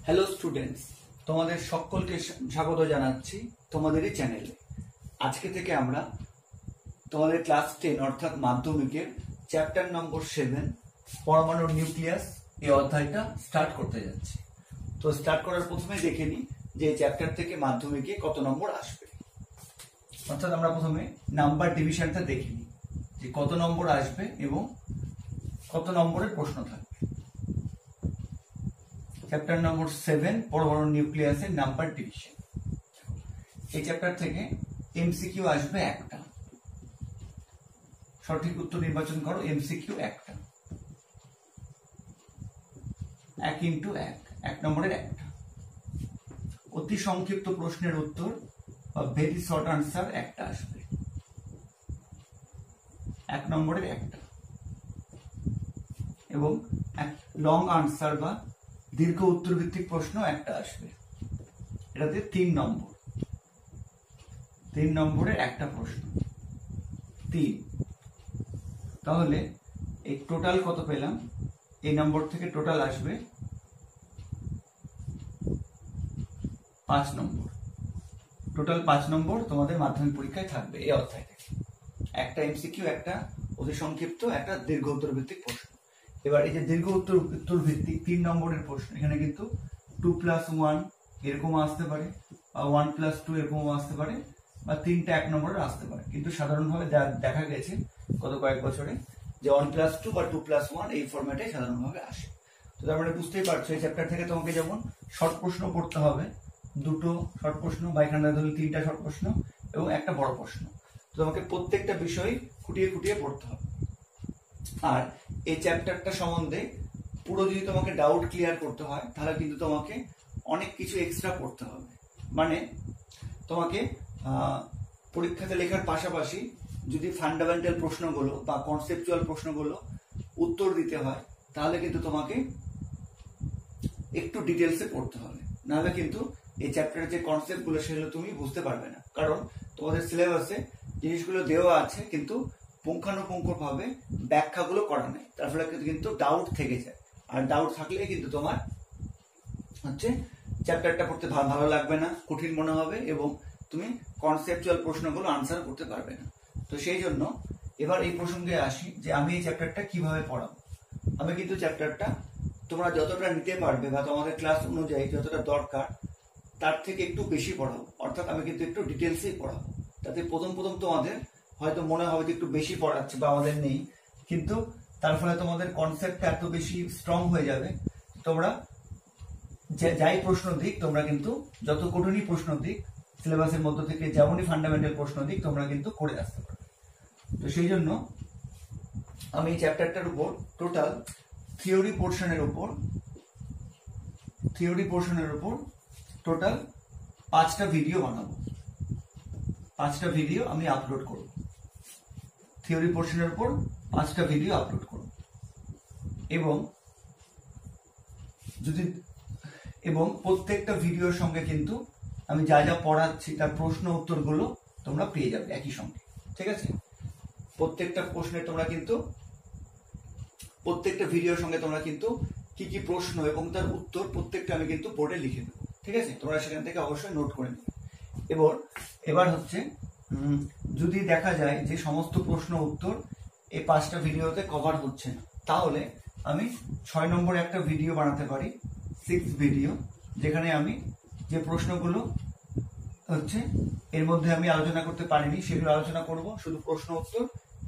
Hello students, তোমাদের সকলকে স্বাগত জানাচ্ছি তোমাদেরই চ্যানেলে। আজকে থেকে আমরা তোমাদের ক্লাস 10 অর্থাৎ মাধ্যমিকের চ্যাপ্টার নম্বর 7 পরমাণুর নিউক্লিয়াস এই অধ্যায়টা স্টার্ট করতে যাচ্ছি। তো স্টার্ট করার প্রথমে দেখে নিই যে এই চ্যাপ্টার থেকে মাধ্যমিকে কত নম্বর আসবে। অর্থাৎ আমরা প্রথমে নাম্বার ডিভিশনটা দেখে নিই যে কত নম্বর আসবে এবং কত নম্বরের প্রশ্ন থাকবে। চ্যাপ্টার নম্বর 7 পরমাণু নিউক্লিয়াসের নাম্বার ডিভিশন। এই চ্যাপ্টার থেকে এমসিকিউ আসবে একটা, সঠিক উত্তর নির্বাচন করো। এমসিকিউ একটা, 1 ইন্টু 1, 1 নম্বরের একটা। অতি সংক্ষিপ্ত প্রশ্নের উত্তর বা ভেরি শর্ট আনসার একটা আসবে, 1 নম্বরের একটা। এবং লং আনসার বা দীর্ঘ উত্তর ভিত্তিক প্রশ্ন একটা আসবে, এটাতে 3 নম্বর, 3 নম্বরের একটা প্রশ্ন 3। তাহলে এই টোটাল কত পেলাম? এই নম্বর থেকে টোটাল আসবে 5 নম্বর। টোটাল 5 নম্বর তোমাদের মাধ্যমিক পরীক্ষায় থাকবে এই অধ্যায় থেকে। একটা এমসিকিউ, একটা অতি সংক্ষিপ্ত, একটা দীর্ঘ উত্তর ভিত্তিক প্রশ্ন। এবার এই যে দীর্ঘ উত্তর ভিত্তিক 3 নম্বরের প্রশ্ন, এখানে কিন্তু 2+1 এরকম আসতে পারে, বা 1+2 এরকম আসতে পারে, বা 3টা 1 নম্বরের আসতে পারে। কিন্তু সাধারণভাবে দেখা গেছে গত কয়েক বছরে যে 1+2 বা 2+1 এই ফরম্যাটে সাধারণভাবে আসে। তো তার মানে বুঝতেই পারছো এই চ্যাপ্টার থেকে তোমাকে যেমন শর্ট প্রশ্ন পড়তে হবে, 2টো শর্ট প্রশ্ন বা এখানে ধরলে 3টা শর্ট প্রশ্ন এবং একটা বড় প্রশ্ন। তো তোমাকে প্রত্যেকটা বিষয় খুঁটিয়ে খুঁটিয়ে পড়তে হবে। আর এই চ্যাপ্টারটা সম্বন্ধে পুরো যদি তোমাকে ডাউট ক্লিয়ার করতে হয় তাহলে কিন্তু তোমাকে অনেক কিছু এক্সট্রা পড়তে হবে। মানে তোমাকে পরীক্ষাতে লেখার পাশাপাশি যদি ফান্ডামেন্টাল প্রশ্নগুলো বা কনসেপচুয়াল প্রশ্নগুলো উত্তর দিতে হয় তাহলে কিন্তু তোমাকে একটু ডিটেলসে পড়তে হবে, নাহলে কিন্তু এই চ্যাপ্টারের যে কনসেপ্টগুলো সেগুলো তুমি বুঝতে পারবে না। কারণ তোমাদের সিলেবাসে জিনিসগুলো দেওয়া আছে কিন্তু পুঙ্খানুপুঙ্খভাবে ব্যাখ্যাগুলো করা নেই, তার ফলে কিন্তু ডাউট থেকে যায়। আর ডাউট থাকলে কিন্তু তোমার হচ্ছে চ্যাপ্টারটা পড়তে ভালো লাগবে না, কঠিন মনে হবে এবং তুমি কনসেপচুয়াল প্রশ্নগুলো আনসার করতে পারবে না। তো সেই জন্য এবার এই প্রসঙ্গে আসি যে আমি এই চ্যাপ্টারটা কিভাবে পড়াবো। আমি কিন্তু চ্যাপ্টারটা তোমরা যতটা নিতে পারবে বা তোমাদের ক্লাস অনুযায়ী যতটা দরকার তার থেকে একটু বেশি পড়াবো। অর্থাৎ আমি কিন্তু একটু ডিটেলসেই পড়াবো, তাতে প্রথম তোমাদের হয়তো মনে হবে যে একটু বেশি পড়াচ্ছে বা আমাদের নেই, কিন্তু তার ফলে তোমাদের কনসেপ্টটা এত বেশি স্ট্রং হয়ে যাবে। তোমরা যাই প্রশ্ন দিক, তোমরা কিন্তু যত কঠিনই প্রশ্ন দিক সিলেবাসের মধ্য থেকে যেমনই ফান্ডামেন্টাল প্রশ্ন দিক তোমরা কিন্তু করে আসতে পারবে। তো সেই জন্য আমি এই চ্যাপ্টারটার উপর টোটাল থিওরি পোর্শনের উপর টোটাল 5টা ভিডিও বানাবো, 5টা ভিডিও আমি আপলোড করব। থিওরি পোর্শনের উপর 5টা ভিডিও আপলোড করব এবং প্রত্যেকটা ভিডিওর সঙ্গে কিন্তু আমি যা যা পড়াচ্ছি তার প্রশ্ন উত্তরগুলো তোমরা পেয়ে যাবে একই সঙ্গে। ঠিক আছে? প্রত্যেকটা প্রশ্নে তোমরা কিন্তু প্রত্যেকটা ভিডিওর সঙ্গে তোমরা কিন্তু কি কি প্রশ্ন এবং তার উত্তর প্রত্যেকটা আমি কিন্তু বোর্ডে লিখে দেবো। ঠিক আছে? তোমরা সেখান থেকে অবশ্যই নোট করে নেবে। এবার হচ্ছে যদি দেখা যায় যে সমস্ত প্রশ্ন উত্তর এই 5টা ভিডিওতে কভার হচ্ছে না, তাহলে আমি 6 নম্বরে একটা ভিডিও বানাতে পারি, 6 ভিডিও, যেখানে আমি যে প্রশ্নগুলো হচ্ছে এর মধ্যে আমি আলোচনা করতে পারিনি সেগুলো আলোচনা করব, শুধু প্রশ্ন উত্তর,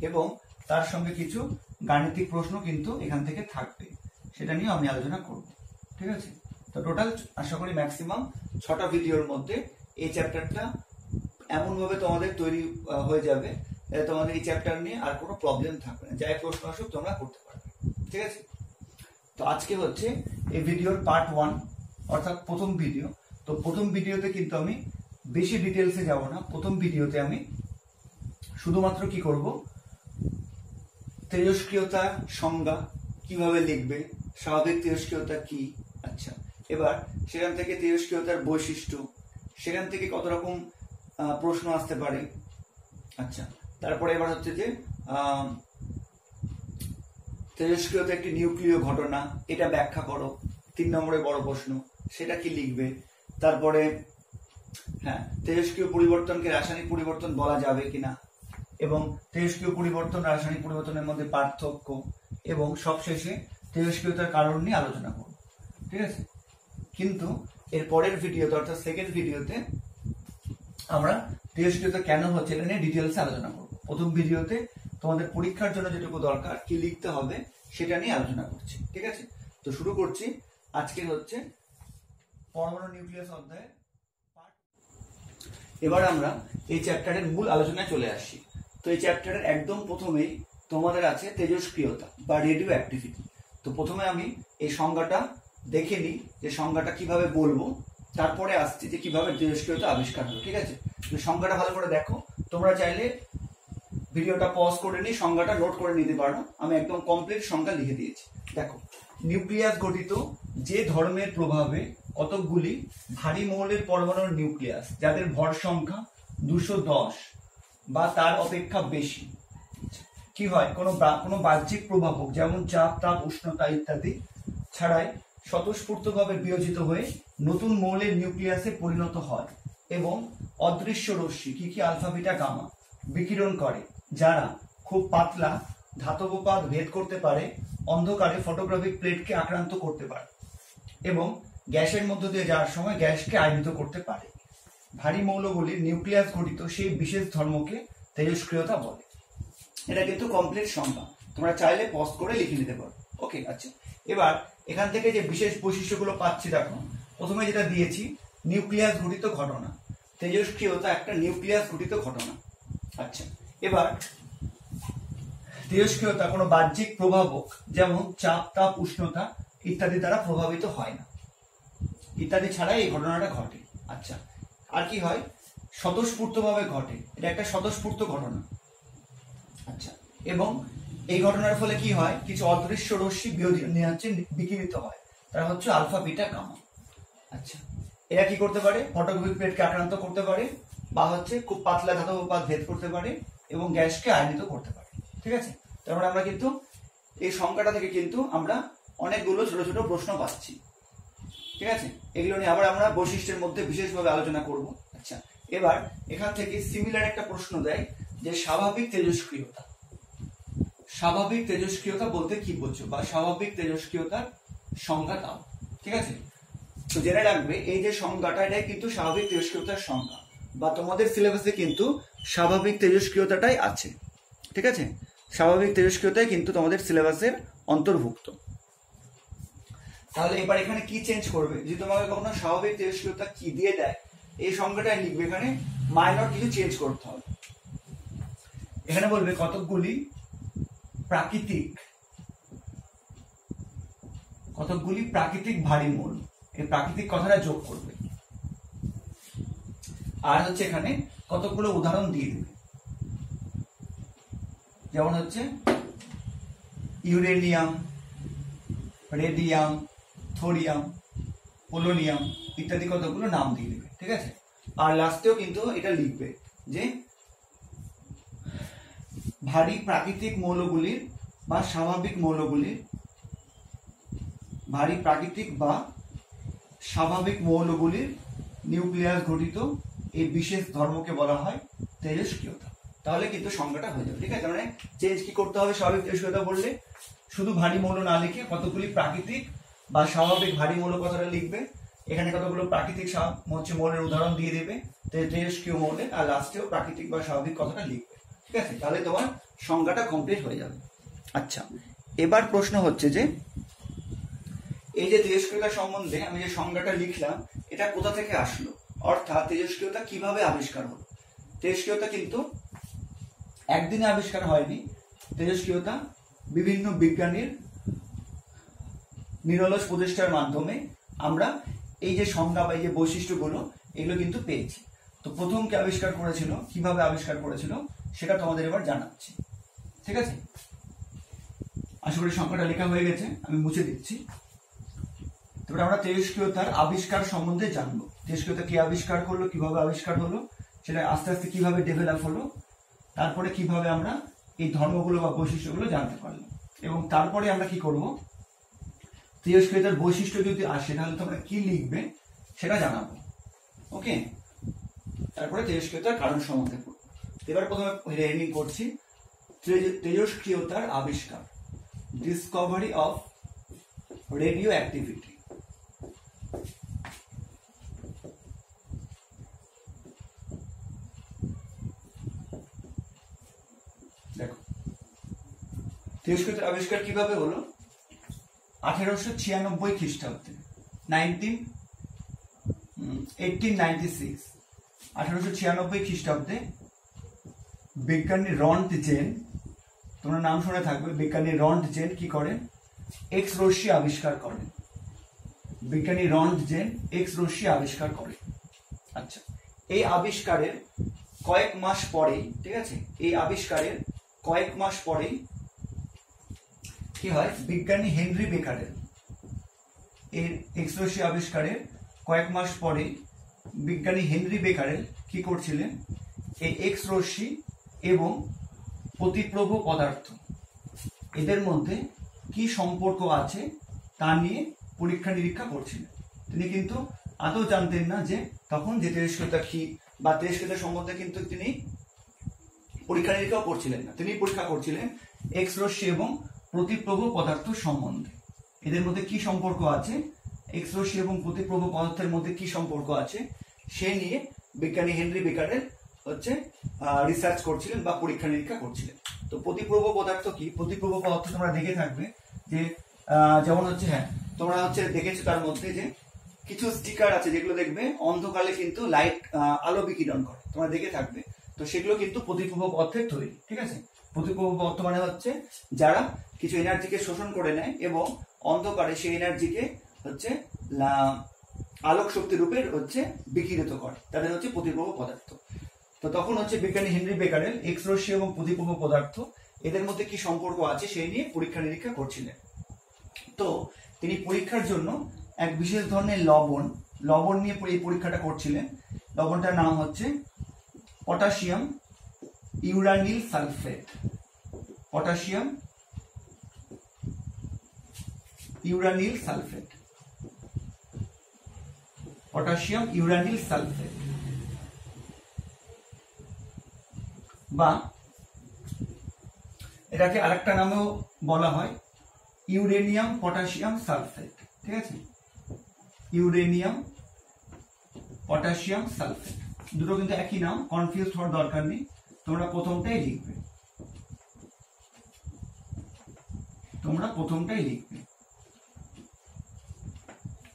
এবং তার সঙ্গে কিছু গাণিতিক প্রশ্ন কিন্তু এখান থেকে থাকবে, সেটা নিয়ে আমি আলোচনা করব। ঠিক আছে? তো টোটাল আশা করি ম্যাক্সিমাম 6টা ভিডিওর মধ্যে এই চ্যাপ্টারটা এমনভাবে তোমাদের তৈরি হয়ে যাবে তোমাদের এই চ্যাপ্টার নিয়ে আর কোনো প্রবলেম থাকবে না, যাই প্রশ্ন আসুক তোমরা করতে পারবে। ঠিক আছে? তো আজকে হচ্ছে এই ভিডিওর পার্ট 1 অর্থাৎ প্রথম ভিডিও। তো প্রথম ভিডিওতে কিন্তু আমি বেশি ডিটেলসে যাব না। প্রথম ভিডিওতে আমি শুধুমাত্র কি করব, তেজস্ক্রিয়তার সংজ্ঞা কিভাবে লিখবে, স্বাভাবিক তেজস্ক্রিয়তা কি, আচ্ছা, এবার সেখান থেকে তেজস্ক্রিয়তার বৈশিষ্ট্য, সেখান থেকে কত রকম প্রশ্ন আসতে পারে, আচ্ছা, তারপরে এবার হচ্ছে যে তেজস্ক্রিয়তা একটি নিউক্লিয় ঘটনা, এটা ব্যাখ্যা করো, 3 নম্বরের বড় প্রশ্ন। সেটা কি লিখবে। তারপরে হ্যাঁ, তেজস্ক্রিয় পরিবর্তনকে রাসায়নিক পরিবর্তন বলা যাবে কিনা, এবং তেজস্ক্রিয় পরিবর্তন রাসায়নিক পরিবর্তনের মধ্যে পার্থক্য, এবং সবশেষে তেজস্ক্রিয়তার কারণ নিয়ে আলোচনা করব। ঠিক আছে, কিন্তু এর পরের ভিডিওতে অর্থাৎ সেকেন্ড ভিডিওতে আমরা তেজস্ক্রিয়তা কেন হচ্ছে এটা নিয়ে ডিটেলসে আলোচনা করব। প্রথম ভিডিওতে তোমাদের পরীক্ষার জন্য যেটুকু দরকার কি লিখতে হবে সেটা নিয়ে আলোচনা করছি। ঠিক আছে, তো শুরু করছি। আজকে হচ্ছে পরমাণু নিউক্লিয়াস অধ্যায়। এবার আমরা এই চ্যাপ্টারের মূল আলোচনায় চলে আসি। তো এই চ্যাপ্টারের একদম প্রথমেই তোমাদের আছে তেজস্ক্রিয়তা বা রেডিও অ্যাক্টিভিটি। তো প্রথমে আমি এই সংজ্ঞাটা দেখে নিই যে সংজ্ঞাটা কিভাবে বলবো, তারপরে আসছি যে কিভাবে তেজস্ক্রিয়তা আবিষ্কার হলো। ঠিক আছে, সংজ্ঞাটা ভালো করে দেখো। তোমরা চাইলে ভিডিওটা পজ করে নিয়ে সংজ্ঞাটা নোট করে নিতে পারো, আমি একদম কমপ্লিট সংজ্ঞা লিখে দিয়েছি। দেখো, নিউক্লিয়াস গঠিত যে ধর্মের প্রভাবে কতকগুলি ভারী মৌলের পরমাণুর নিউক্লিয়াস যাদের ভর সংখ্যা 210 বা তার অপেক্ষা বেশি কি হয়, কোনো বাহ্যিক প্রভাবক যেমন চাপ, তাপ, উষ্ণতা ইত্যাদি ছাড়াই স্বতঃস্ফূর্তভাবে বিয়োজিত হয়ে নতুন মৌলের নিউক্লিয়াসে পরিণত হয় এবং অদৃশ্য রশ্মি কি আলফা, বিটা, গামা বিকিরণ করে, যারা খুব পাতলা ধাতব পাত ভেদ করতে পারে, অন্ধকারে ফটোগ্রাফিক প্লেটকে আক্রান্ত করতে পারে এবং গ্যাসের মধ্য দিয়ে যাওয়ার সময় গ্যাসকে আয়নিত করতে পারে। ভারী মৌলগুলির নিউক্লিয়াস গঠিত সেই বিশেষ ধর্মকে তেজস্ক্রিয়তা বলে। এটা কিন্তু কমপ্লিট সংজ্ঞা, তোমরা চাইলে পজ করে লিখে নিতে পারো। ওকে, আচ্ছা, এবার এখান থেকে যে বিশেষ বৈশিষ্ট্যগুলো পাচ্ছি দেখো। প্রথমে যেটা দিয়েছি নিউক্লিয়াস ঘটিত ঘটনা, তেজস্ক্রিয়তা একটা নিউক্লিয়াস ঘটিত ঘটনা। আচ্ছা, এবার তেজস্ক্রিয়তা কোনো বাহ্যিক প্রভাবক যেমন চাপ, তাপ, উষ্ণতা ইত্যাদি দ্বারা প্রভাবিত হয় না, ইত্যাদি ছাড়াই এই ঘটনাটা ঘটে। আচ্ছা, আর কি হয়, স্বতঃস্ফূর্তভাবে ঘটে, এটা একটা স্বতঃস্ফূর্ত ঘটনা। আচ্ছা, এবং এই ঘটনার ফলে কি হয়, কিছু অদৃশ্য রশ্মি বিকিরিত হয়, তারা হচ্ছে আলফা, বিটা, গামা। আচ্ছা, এরা কি করতে পারে, ফটোগ্রাফিক প্লেটকে আক্রান্ত করতে পারে, বা হচ্ছে খুব পাতলা ধাতব পাত ভেদ করতে পারে এবং গ্যাসকে আয়নিত করতে পারে। ঠিক আছে, তারপরে আমরা কিন্তু এই সংখ্যাটা থেকে কিন্তু আমরা অনেকগুলো ছোট ছোট প্রশ্ন পাচ্ছি। ঠিক আছে, এগুলো নিয়ে আবার আমরা বৈশিষ্ট্যের মধ্যে বিশেষভাবে আলোচনা করব। আচ্ছা, এবার এখান থেকে সিমিলার একটা প্রশ্ন দেয় যে স্বাভাবিক তেজস্ক্রিয়তা, স্বাভাবিক তেজস্ক্রিয়তা বলতে কি বোঝো, বা স্বাভাবিক তেজস্ক্রিয়তার সংজ্ঞা দাও। ঠিক আছে, তো জেনে রাখবে এই যে সংজ্ঞাটা, এটাই কিন্তু স্বাভাবিক তেজস্ক্রিয়তার সংজ্ঞা, বা তোমাদের সিলেবাসে কিন্তু স্বাভাবিক তেজস্ক্রিয়তাটাই আছে। ঠিক আছে, স্বাভাবিক তেজস্ক্রিয়তাই কিন্তু তোমাদের সিলেবাসের অন্তর্ভুক্ত। তাহলে এবার এখানে কি চেঞ্জ করবে, যদি তোমাকে কখনো স্বাভাবিক তেজস্ক্রিয়তা কি দিয়ে দেয়, এই সংজ্ঞাটাই লিখবে, এখানে মাইনর কিছু চেঞ্জ করতে হবে। এখানে বলবে কতকগুলি প্রাকৃতিক ভারী মৌল, এই প্রাকৃতিক কথাটা যোগ করবে, আর হচ্ছে এখানে কতগুলো উদাহরণ দিয়ে দেবে, যেমন হচ্ছে ইউরেনিয়াম, রেডিয়াম, থোরিয়াম, পোলোনিয়াম ইত্যাদি কতগুলো নাম দিয়ে দেবে। ঠিক আছে, আর লাস্টেও কিন্তু এটা লিখবে যে ভারী প্রাকৃতিক মৌলগুলির বা স্বাভাবিক মৌলগুলির, ভারী প্রাকৃতিক বা স্বাভাবিক মৌলগুলির নিউক্লিয়াস ঘটিত এই বিশেষ ধর্মকে বলা হয় তেজস্ক্রিয়তা। তাহলে কিন্তু সংজ্ঞাটা হয়ে যাবে। ঠিক আছে, মানে চেঞ্জ কি করতে হবে, স্বাভাবিক তেজস্ক্রিয়তা বললে শুধু ভারী মৌল না লিখে কতগুলি প্রাকৃতিক বা স্বাভাবিক ভারী মৌল কথাটা লিখবে, এখানে কতগুলো প্রাকৃতিক মৌলের উদাহরণ দিয়ে দেবে তেজস্ক্রিয় মৌলের, আর লাস্টেও প্রাকৃতিক বা স্বাভাবিক কথাটা লিখবে। ঠিক আছে, তাহলে তোমার সংজ্ঞাটা কমপ্লিট হয়ে যাবে। আচ্ছা, এবার প্রশ্ন হচ্ছে যে এই যে তেজস্ক্রিয়তা সম্বন্ধে আমি যে সংজ্ঞাটা লিখলাম এটা কোথা থেকে আসলো, অর্থাৎ তেজস্ক্রিয়তা কিভাবে আবিষ্কার হলো। তেজস্ক্রিয়তা কিন্তু একদিনে আবিষ্কার হয়নি, তেজস্ক্রিয়তা বিভিন্ন বিজ্ঞানীর নিরলস প্রচেষ্টার মাধ্যমে আমরা এই যে সংজ্ঞা বা এই যে বৈশিষ্ট্যগুলো এগুলো কিন্তু পেয়েছি। তো প্রথম কে আবিষ্কার করেছিল, কিভাবে আবিষ্কার করেছিল সেটা তোমাদের এবার জানাচ্ছি। ঠিক আছে, আশা করি সংখ্যাটা লেখা হয়ে গেছে, আমি মুছে দিচ্ছি। তারপরে আমরা তেজস্ক্রিয়তার আবিষ্কার সম্বন্ধে জানবো, তেজস্ক্রিয়তা কে আবিষ্কার করলো, কিভাবে আবিষ্কার হলো, সেটা আস্তে আস্তে কিভাবে ডেভেলপ হলো, তারপরে কিভাবে আমরা এই ধর্মগুলো বা বৈশিষ্ট্যগুলো জানতে পারলাম, এবং তারপরে আমরা কি করব, তেজস্ক্রিয়তার বৈশিষ্ট্য যদি আসে তাহলে তোমরা কি লিখবে সেটা জানাবো। ওকে, তারপরে তেজস্ক্রিয়তার কারণ সম্বন্ধে পড়বো। এবার প্রথমে হেডিং করছি তেজস্ক্রিয়তার আবিষ্কার, ডিসকভারি অফ রেডিও অ্যাক্টিভিটি। দেখো তেজস্ক্রিয়তার আবিষ্কার কিভাবে হলো? 1896 খ্রিস্টাব্দে 1896 খ্রিস্টাব্দে বিজ্ঞানী রন্টজেন, তোমরা নাম শুনে থাকবে, বিজ্ঞানী রন্টজেন কি করেন? এক্স রশ্মি আবিষ্কার করেন। বিজ্ঞানী রন্টজেন এক্স রশ্মি আবিষ্কার করেন। আচ্ছা, এই আবিষ্কারের কয়েক মাস পরেই, ঠিক আছে, এই আবিষ্কারের কয়েক মাস পরেই কি হয়? বিজ্ঞানী হেনরি বেকারেল এর এক্স রশ্মি আবিষ্কারের কয়েক মাস পরে বিজ্ঞানী হেনরি বেকারেল কি করছিলেন? এই এক্স রশ্মি এবং প্রতিপ্রভ পদার্থ এদের মধ্যে কি সম্পর্ক আছে তা নিয়ে পরীক্ষা নিরীক্ষা করছিলেন। তিনি কিন্তু আদৌ জানতেন না যে তখন যে তেজস্ক্রিয়তা কি বা তেজস্ক্রিয়তা সম্বন্ধে কিন্তু তিনি পরীক্ষা নিরীক্ষা করছিলেন না। তিনি পরীক্ষা করছিলেন এক্স রশ্মি এবং প্রতিপ্রভ পদার্থ সম্বন্ধে। এদের মধ্যে কি সম্পর্ক আছে, এক্স রশ্মি এবং প্রতিপ্রভ পদার্থের মধ্যে কি সম্পর্ক আছে সে নিয়ে বিজ্ঞানী হেনরি বেকারেল হচ্ছে রিসার্চ করছিলেন বা পরীক্ষা নিরীক্ষা করছিলেন। তো প্রতিপ্রভ পদার্থ কি? প্রতিপ্রভ পদার্থ তোমরা দেখে থাকবে যে যেমন হচ্ছে, হ্যাঁ তোমরা হচ্ছে দেখেছো তার মধ্যে যে কিছু স্টিকার আছে যেগুলো দেখবে অন্ধকারে কিন্তু লাইট আলো বিকিরণ করে, তোমরা দেখে থাকবে। তো সেগুলো কিন্তু প্রতিপ্রভ পদার্থের তৈরি, ঠিক আছে। প্রতিপ্রভ পদার্থ মানে হচ্ছে যারা কিছু এনার্জিকে শোষণ করে নেয় এবং অন্ধকারে সেই এনার্জিকে হচ্ছে আলোক শক্তি রূপে হচ্ছে বিকিরিত করে, তাদের হচ্ছে প্রতিপ্রভ পদার্থ। তো তখন হচ্ছে বিজ্ঞানী হেনরি বেকারেল এক্স রশ্মি এবং প্রতিপ্রভ পদার্থ এদের মধ্যে কি সম্পর্ক আছে সেই নিয়ে পরীক্ষা নিরীক্ষা করছিলেন। তো তিনি পরীক্ষার জন্য এক বিশেষ ধরনের লবণ নিয়ে এই পরীক্ষাটা করছিলেন। লবণটার নাম হচ্ছে potassium uranyl sulphate. Potassium uranyl sulphate, potassium uranyl sulphate, বা এটাকে আরেকটা নামেও বলা হয় ইউরেনিয়াম পটাশিয়াম সালফেট, ঠিক আছে। ইউরেনিয়াম পটাশিয়াম সালফেট দুটো কিন্তু একই নাম, কনফিউজ হওয়ার দরকার নেই, তোমরা প্রথমটাই লিখবে,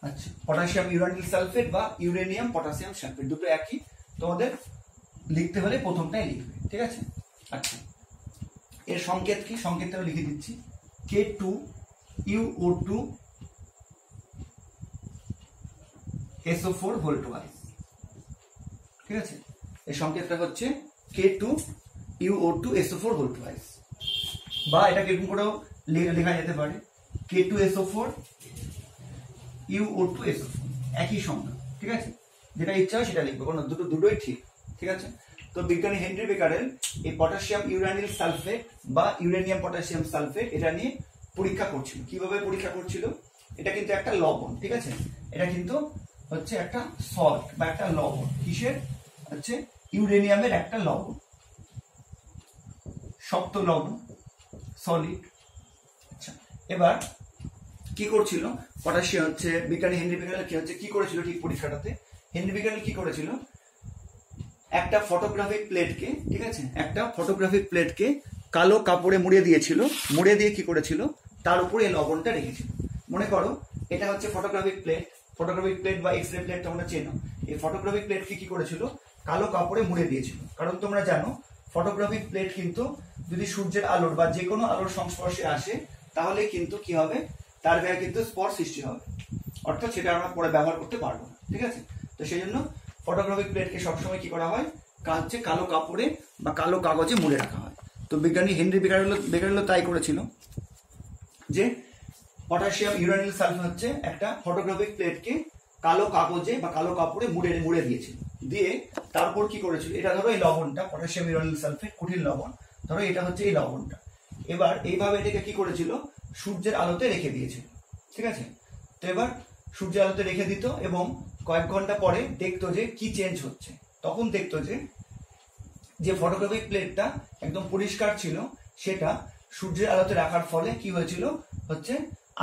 আচ্ছা, পটাশিয়াম ইউরানিল সালফেট বা ইউরেনিয়াম পটাশিয়াম সালফেট দুটো একই, তোমাদের লিখতে হলে প্রথমটাই লিখবে, ঠিক আছে। আচ্ছা, এর সংকেত কি? সংকেতটা লিখে দিচ্ছি, K2UO2 SO4 ভোল্টওয়াইজ, ঠিক আছে। এই সংকেতটা হচ্ছে K2UO2 SO4 ভোল্টওয়াইজ, বা এটাকে এরকম করেও লেখা যেতে পারে K2SO4 UO2 SO4, একই সংখ্যা, ঠিক আছে। যেটা ইচ্ছা হয় সেটা লিখবে, কারণ দুটোই ঠিক, ঠিক আছে। তো বিজ্ঞানী হেনরি বেকারেল এই পটাশিয়াম ইউরানিল সালফেট বা ইউরেনিয়াম পটাশিয়াম সালফেট এটা নিয়ে পরীক্ষা করছিল। কিভাবে পরীক্ষা করছিল? এটা কিন্তু একটা লবণ, ঠিক আছে। এটা কিন্তু হচ্ছে একটা সল্ট বা একটা লবণ। কিসের? হচ্ছে ইউরেনিয়ামের একটা লবণ, শক্ত লবণ, সলিড। আচ্ছা, এবার কি করছিল পটাশিয়াম হচ্ছে বিজ্ঞানী হেনরি বেকারেল কি করেছিল ঠিক পরীক্ষাটাতে? হেনরি বেকারেল কি করেছিল? একটা ফটোগ্রাফিক প্লেটকে, ঠিক আছে, একটা ফটোগ্রাফিক প্লেটকে কালো কাপড়ে মুড়িয়ে দিয়েছিল। মুড়িয়ে দিয়ে কি করেছিল? তার উপরে এই লবণটা রেখেছিল। মনে করো এটা হচ্ছে ফটোগ্রাফিক প্লেট বা এক্স রে প্লেট, তোমরা চেনো। এই ফটোগ্রাফিক প্লেটকে কি করেছিল? কালো কাপড়ে মুড়ে দিয়েছিল। কারণ তোমরা জানো ফটোগ্রাফিক প্লেট কিন্তু যদি সূর্যের আলোর বা যে কোনো আলোর সংস্পর্শে আসে তাহলে কিন্তু কি হবে? তার গায়ে কিন্তু স্পট সৃষ্টি হবে, অর্থাৎ সেটা আমরা পরে ব্যবহার করতে পারবো না, ঠিক আছে। তো সেই জন্য ফটোগ্রাফিক প্লেটকে সবসময় কি করা হয়? হচ্ছে কালো কাপড়ে বা কালো কাগজে মুড়ে রাখা হয়। তো বিজ্ঞানী হেনরি বেকারেল তাই করেছিল যে পটাশিয়াম ইউরানিল সালফেট হচ্ছে একটা ফটোগ্রাফিক প্লেটকে কালো কাগজে বা কালো কাপড়ে মুড়ে দিয়েছিল। দিয়ে তারপর কি করেছিল? এটা ধরো এই লবণটা পটাশিয়াম ইউরানিল সালফেট, কঠিন লবণ, ধরো এটা হচ্ছে এই লবণটা। এবার এইভাবে এটাকে কি করেছিল? সূর্যের আলোতে রেখে দিয়েছিল, ঠিক আছে। তো এবার সূর্যের আলোতে রেখে দিত এবং কয়েক ঘন্টা পরে দেখতো যে কি চেঞ্জ হচ্ছে। তখন দেখতো যে ফটোগ্রাফিক প্লেটটা একদম পরিষ্কার ছিল, সেটা সূর্যের আলোতে রাখার ফলে কি হয়েছিল হচ্ছে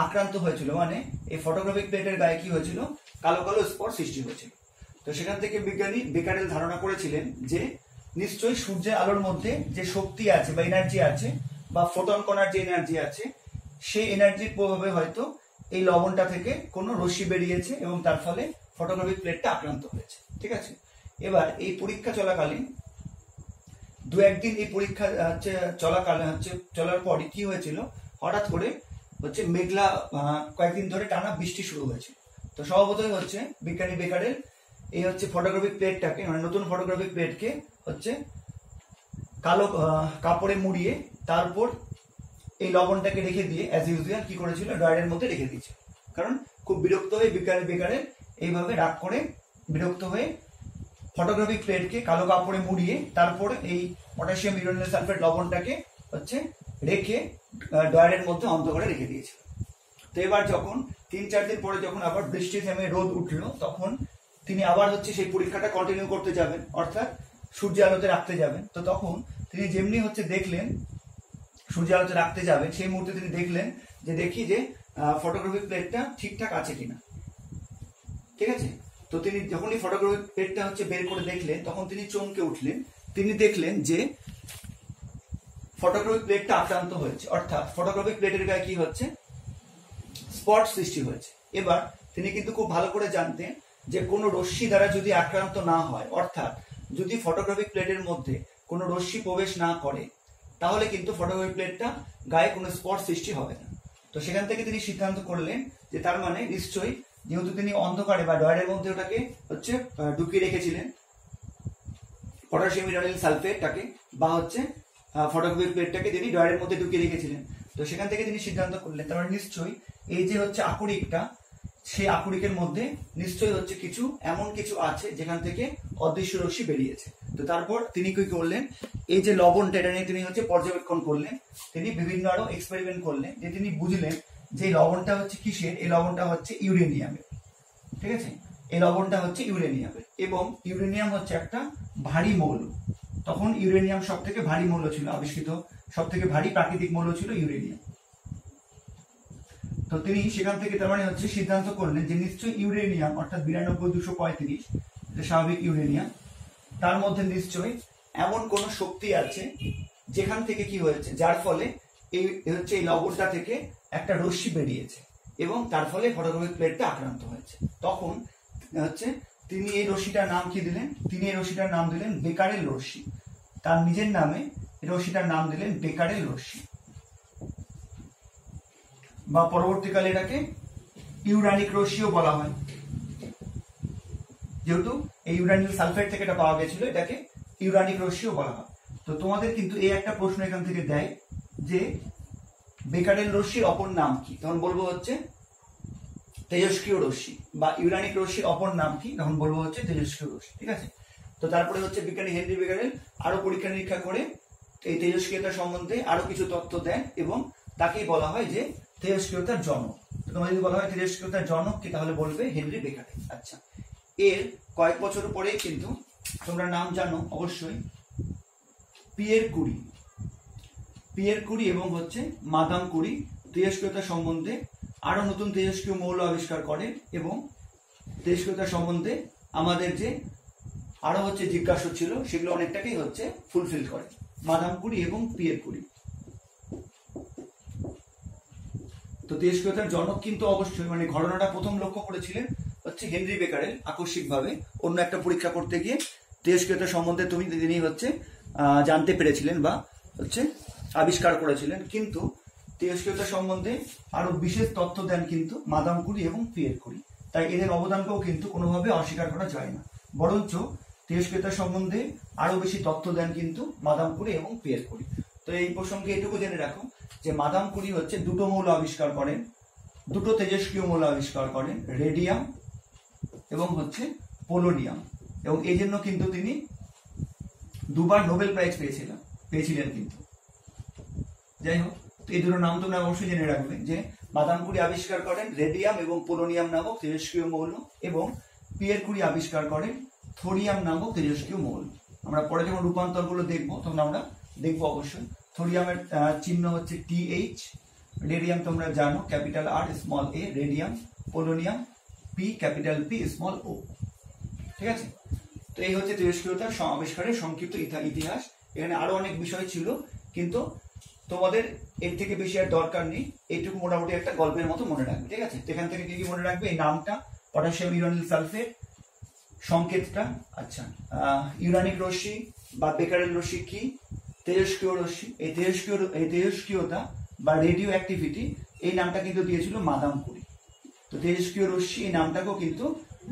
আক্রান্ত হয়েছিল, মানে এই ফটোগ্রাফিক প্লেটের গায়ে কি হয়েছিল কালো কালো স্পট সৃষ্টি হয়েছিল। তো সেখান থেকে বিজ্ঞানী বেকারেল ধারণা করেছিলেন যে নিশ্চয়ই সূর্যের আলোর মধ্যে যে শক্তি আছে বা এনার্জি আছে বা ফোটন কণার যে এনার্জি আছে, সেই এনার্জির প্রভাবে হয়তো এই লবণটা থেকে কোনো রশ্মি বেরিয়েছে এবং তার ফলে ফটোগ্রাফিক প্লেটটা আক্রান্ত হয়েছে। ঠিক আছে, এবার এই পরীক্ষা চলাকালীন দু একদিন এই পরীক্ষা চলার পরই কি হয়েছিল, হঠাৎ করে হচ্ছে মেঘলা কয়েকদিন ধরে টানা বৃষ্টি শুরু হয়েছে। তো স্বভাবতই হচ্ছে বিজ্ঞানী বেকারেল এই হচ্ছে ফটোগ্রাফিক প্লেটটাকে, মানে নতুন ফটোগ্রাফিক প্লেটকে হচ্ছে কালো কাপড়ে মুড়িয়ে তারপর এই লবণটাকে রেখে দিয়ে অ্যাজ ইউজুয়াল কি করেছিল ড্রয়ারের মধ্যে রেখে দিয়েছে। কারণ খুব বিরক্ত হয়ে বিজ্ঞানী বেকারেল এইভাবে রাগ করে বিরক্ত হয়ে ফটোগ্রাফিক প্লেটকে কালো কাপড়ে মুড়িয়ে তারপর এই পটাশিয়াম ইউরেনিয়াম সালফেট লবণটাকে হচ্ছে রেখে ড্রয়ারের মধ্যে অন্ধকারে রেখে দিয়েছিল। তো এবার যখন 3-4 দিন পরে যখন আবার বৃষ্টি থেমে রোদ উঠলো, তখন তিনি আবার হচ্ছে সেই পরীক্ষাটা কন্টিনিউ করতে যাবেন, অর্থাৎ সূর্য আলোতে রাখতে যাবেন। তো তখন তিনি যেমনি হচ্ছে দেখলেন সূর্য আলোতে রাখতে যাবেন, সেই মুহূর্তে তিনি দেখলেন যে দেখি যে ফটোগ্রাফিক প্লেটটা ঠিকঠাক আছে কিনা। ঠিক আছে, তো তিনি যখনই ফটোগ্রাফিক প্লেটটা হচ্ছে বের করে দেখলেন, তখন তিনি চমকে উঠলেন। তিনি দেখলেন যে ফটোগ্রাফিক প্লেটটা আক্রান্ত হয়েছে, অর্থাৎ ফটোগ্রাফিক প্লেটের গায়ে কি হচ্ছে স্পট সৃষ্টি হয়েছে। এবার তিনি কিন্তু খুব ভালো করে জানতেন যে কোনো রশ্মি দ্বারা যদি আক্রান্ত না হয়, অর্থাৎ যদি ফটোগ্রাফিক প্লেটের মধ্যে কোনো রশ্মি প্রবেশ না করে, তাহলে কিন্তু ফটোগ্রাফিক প্লেটটা গায়ে কোনো স্পট সৃষ্টি হবে না। তো সেখান থেকে তিনি সিদ্ধান্ত করলেন যে তার মানে নিশ্চয়ই, যেহেতু তিনি অন্ধকারে বা ড্রয়ারের মধ্যে ওটাকে হচ্ছে ঢুকিয়ে রেখেছিলেন পটাশিয়াম ইউরেনিয়াম সালফেটটাকে বা হচ্ছে ফটোগ্রাফিক প্লেটটাকে তিনি ড্রয়ারের মধ্যে ঢুকিয়ে রেখেছিলেন। তো সেখান থেকে তিনি সিদ্ধান্ত করলেন তার মানে নিশ্চয়ই এই যে হচ্ছে আকরিকটা, সেই আকরিকের মধ্যে নিশ্চয়ই হচ্ছে কিছু এমন কিছু আছে যেখান থেকে অদৃশ্য রশ্মি বেরিয়েছে। তো তারপর তিনি কি করলেন, এই যে লবণটা এটা নিয়ে তিনি হচ্ছে পর্যবেক্ষণ করলেন, তিনি বিভিন্ন আরো এক্সপেরিমেন্ট করলেন, যে তিনি বুঝলেন যে লবণটা হচ্ছে কিসের, এই লবণটা হচ্ছে ইউরেনিয়ামের। ঠিক আছে, এই লবণটা হচ্ছে ইউরেনিয়ামের এবং ইউরেনিয়াম হচ্ছে একটা ভারী মৌল। তখন ইউরেনিয়াম সব থেকে ভারী মৌল ছিল, আবিষ্কৃত সব থেকে ভারী প্রাকৃতিক মৌল ছিল ইউরেনিয়াম। তো তিনি সেখান থেকে তার মানে হচ্ছে সিদ্ধান্ত করলেন যে নিশ্চয়ই ইউরেনিয়াম অর্থাৎ 92-235 স্বাভাবিক ইউরেনিয়াম, তার মধ্যে নিশ্চয়ই এমন কোন শক্তি আছে যেখান থেকে কি হয়েছে, যার ফলে এই হচ্ছে এই লবণটা থেকে একটা রশ্মি বেরিয়েছে এবং তার ফলে ফটোগ্রাফিক প্লেটটা আক্রান্ত হয়েছে। তখন হচ্ছে তিনি এই রশ্মিটার নাম কি দিলেন, তিনি এই রশ্মিটার নাম দিলেন বেকারেল রশ্মি। তার নিজের নামে রশ্মিটার নাম দিলেন বেকারেল রশ্মি, বা পরবর্তীকালে এটাকে ইউরানিক রশ্মিও বলা হয়। যেহেতু এই ইউরানিয়াম সালফেট থেকে এটা পাওয়া গেছিল, এটাকে ইউরানিক রশ্মিও বলা হয়। তো তোমাদের কিন্তু এই একটা প্রশ্ন এখান থেকে দেয় যে বেকারেল রশ্মির অপর নাম কি, তখন বলবো হচ্ছে তেজস্ক্রিয় রশ্মি, বা ইউরানিক রশ্মির অপর নাম কি, তখন বলবো হচ্ছে তেজস্ক্রিয় রশ্মি। ঠিক আছে, তো তারপরে হচ্ছে বিজ্ঞানী হেনরি বেকারেল আরো পরীক্ষা নিরীক্ষা করে এই তেজস্ক্রিয়তা সম্বন্ধে আরো কিছু তথ্য দেন এবং তাকেই বলা হয় যে তেজস্ক্রিয়তার জনক। তোমার যদি বলা হয় তেজস্ক্রিয়তার জনক কি, তাহলে বলবে হেনরি বেকারেল। আচ্ছা, এর কয়েক বছর পরেই কিন্তু তোমরা নাম জানো অবশ্যই পিয়ের কুরি এবং হচ্ছে মাদাম কুরি তেজস্ক্রিয়তা সম্বন্ধে আরো নতুন তেজস্ক্রিয় মৌল আবিষ্কার করে এবং তেজস্ক্রিয়তা সম্বন্ধে আমাদের যে আরো হচ্ছে জিজ্ঞাসা ছিল সেগুলো অনেকটাকেই হচ্ছে ফুলফিল করে, মাদাম কুরি এবং পিয়ের কুরি। তো তেজস্ক্রিয়তার জনক কিন্তু অবশ্যই, মানে ঘটনাটা প্রথম লক্ষ্য করেছিলেন হচ্ছে হেনরি বেকারেল আকস্মিকভাবে অন্য একটা পরীক্ষা করতে গিয়ে তেজস্ক্রিয়তা সম্বন্ধে তিনি হচ্ছে জানতে পেরেছিলেন বা হচ্ছে আবিষ্কার করেছিলেন, কিন্তু তেজস্ক্রিয়তা সম্বন্ধে আরো বিশেষ তথ্য দেন কিন্তু মাদাম কুরি এবং পিয়ের কুরি। তাই এদের অবদানকেও কিন্তু কোনোভাবে অস্বীকার করা যায় না, বরঞ্চ তেজস্ক্রিয়তা সম্বন্ধে আরো বেশি তথ্য দেন কিন্তু মাদাম কুরি এবং পিয়ের কুরি। তো এই প্রসঙ্গে এটুকু জেনে রাখো যে মাদাম কুরি হচ্ছে দুটো মৌল আবিষ্কার করেন, দুটো তেজস্ক্রিয় মৌল আবিষ্কার করেন, রেডিয়াম এবং হচ্ছে পোলোনিয়াম, এবং এই জন্য কিন্তু তিনি দুবার নোবেল প্রাইজ পেয়েছিলেন কিন্তু। যাই হোক, তো এই দুটো নাম তোমরা অবশ্যই জেনে রাখবে যে মাদাম কুরি আবিষ্কার করেন রেডিয়াম এবং পোলোনিয়াম নামক তেজস্ক্রিয় মৌল, এবং পিয়ের কুরি আবিষ্কার করেন থোরিয়াম নামক তেজস্ক্রিয় মৌল। আমরা পরে যখন রূপান্তরগুলো দেখবো তখন আমরা দেখবো অবশ্যই। থোরিয়ামের চিহ্ন হচ্ছে TH, রেডিয়াম তোমরা জানো capital R small a radium, polonium P capital P small o। ঠিক আছে, তো এই হচ্ছে তেজস্ক্রিয়তার আবিষ্কারের সংক্ষিপ্ত ইতিহাস। এখানে আরো অনেক বিষয় ছিল, কিন্তু তোমাদের এর থেকে বেশি আর দরকার নেই, এইটুকু মোটামুটি একটা গল্পের মতো মনে রাখবে। ঠিক আছে, এখান থেকে কি কি মনে রাখবে? এই নামটা, পটাশিয়াম ইউরানিল সালফেট, সংকেতটা, আচ্ছা ইউরানিক রশ্মি বা বেকারেল রশ্মি কি, তেজস্ক্রিয় রশ্মি, এই তেজস্ক্রিয়তা বা রেডিও অ্যাক্টিভিটি এই নামটা কিন্তু দিয়েছিল মাদাম কুরি। তো তেজস্ক্রিয় রশ্মি এই নামটাকেও কিন্তু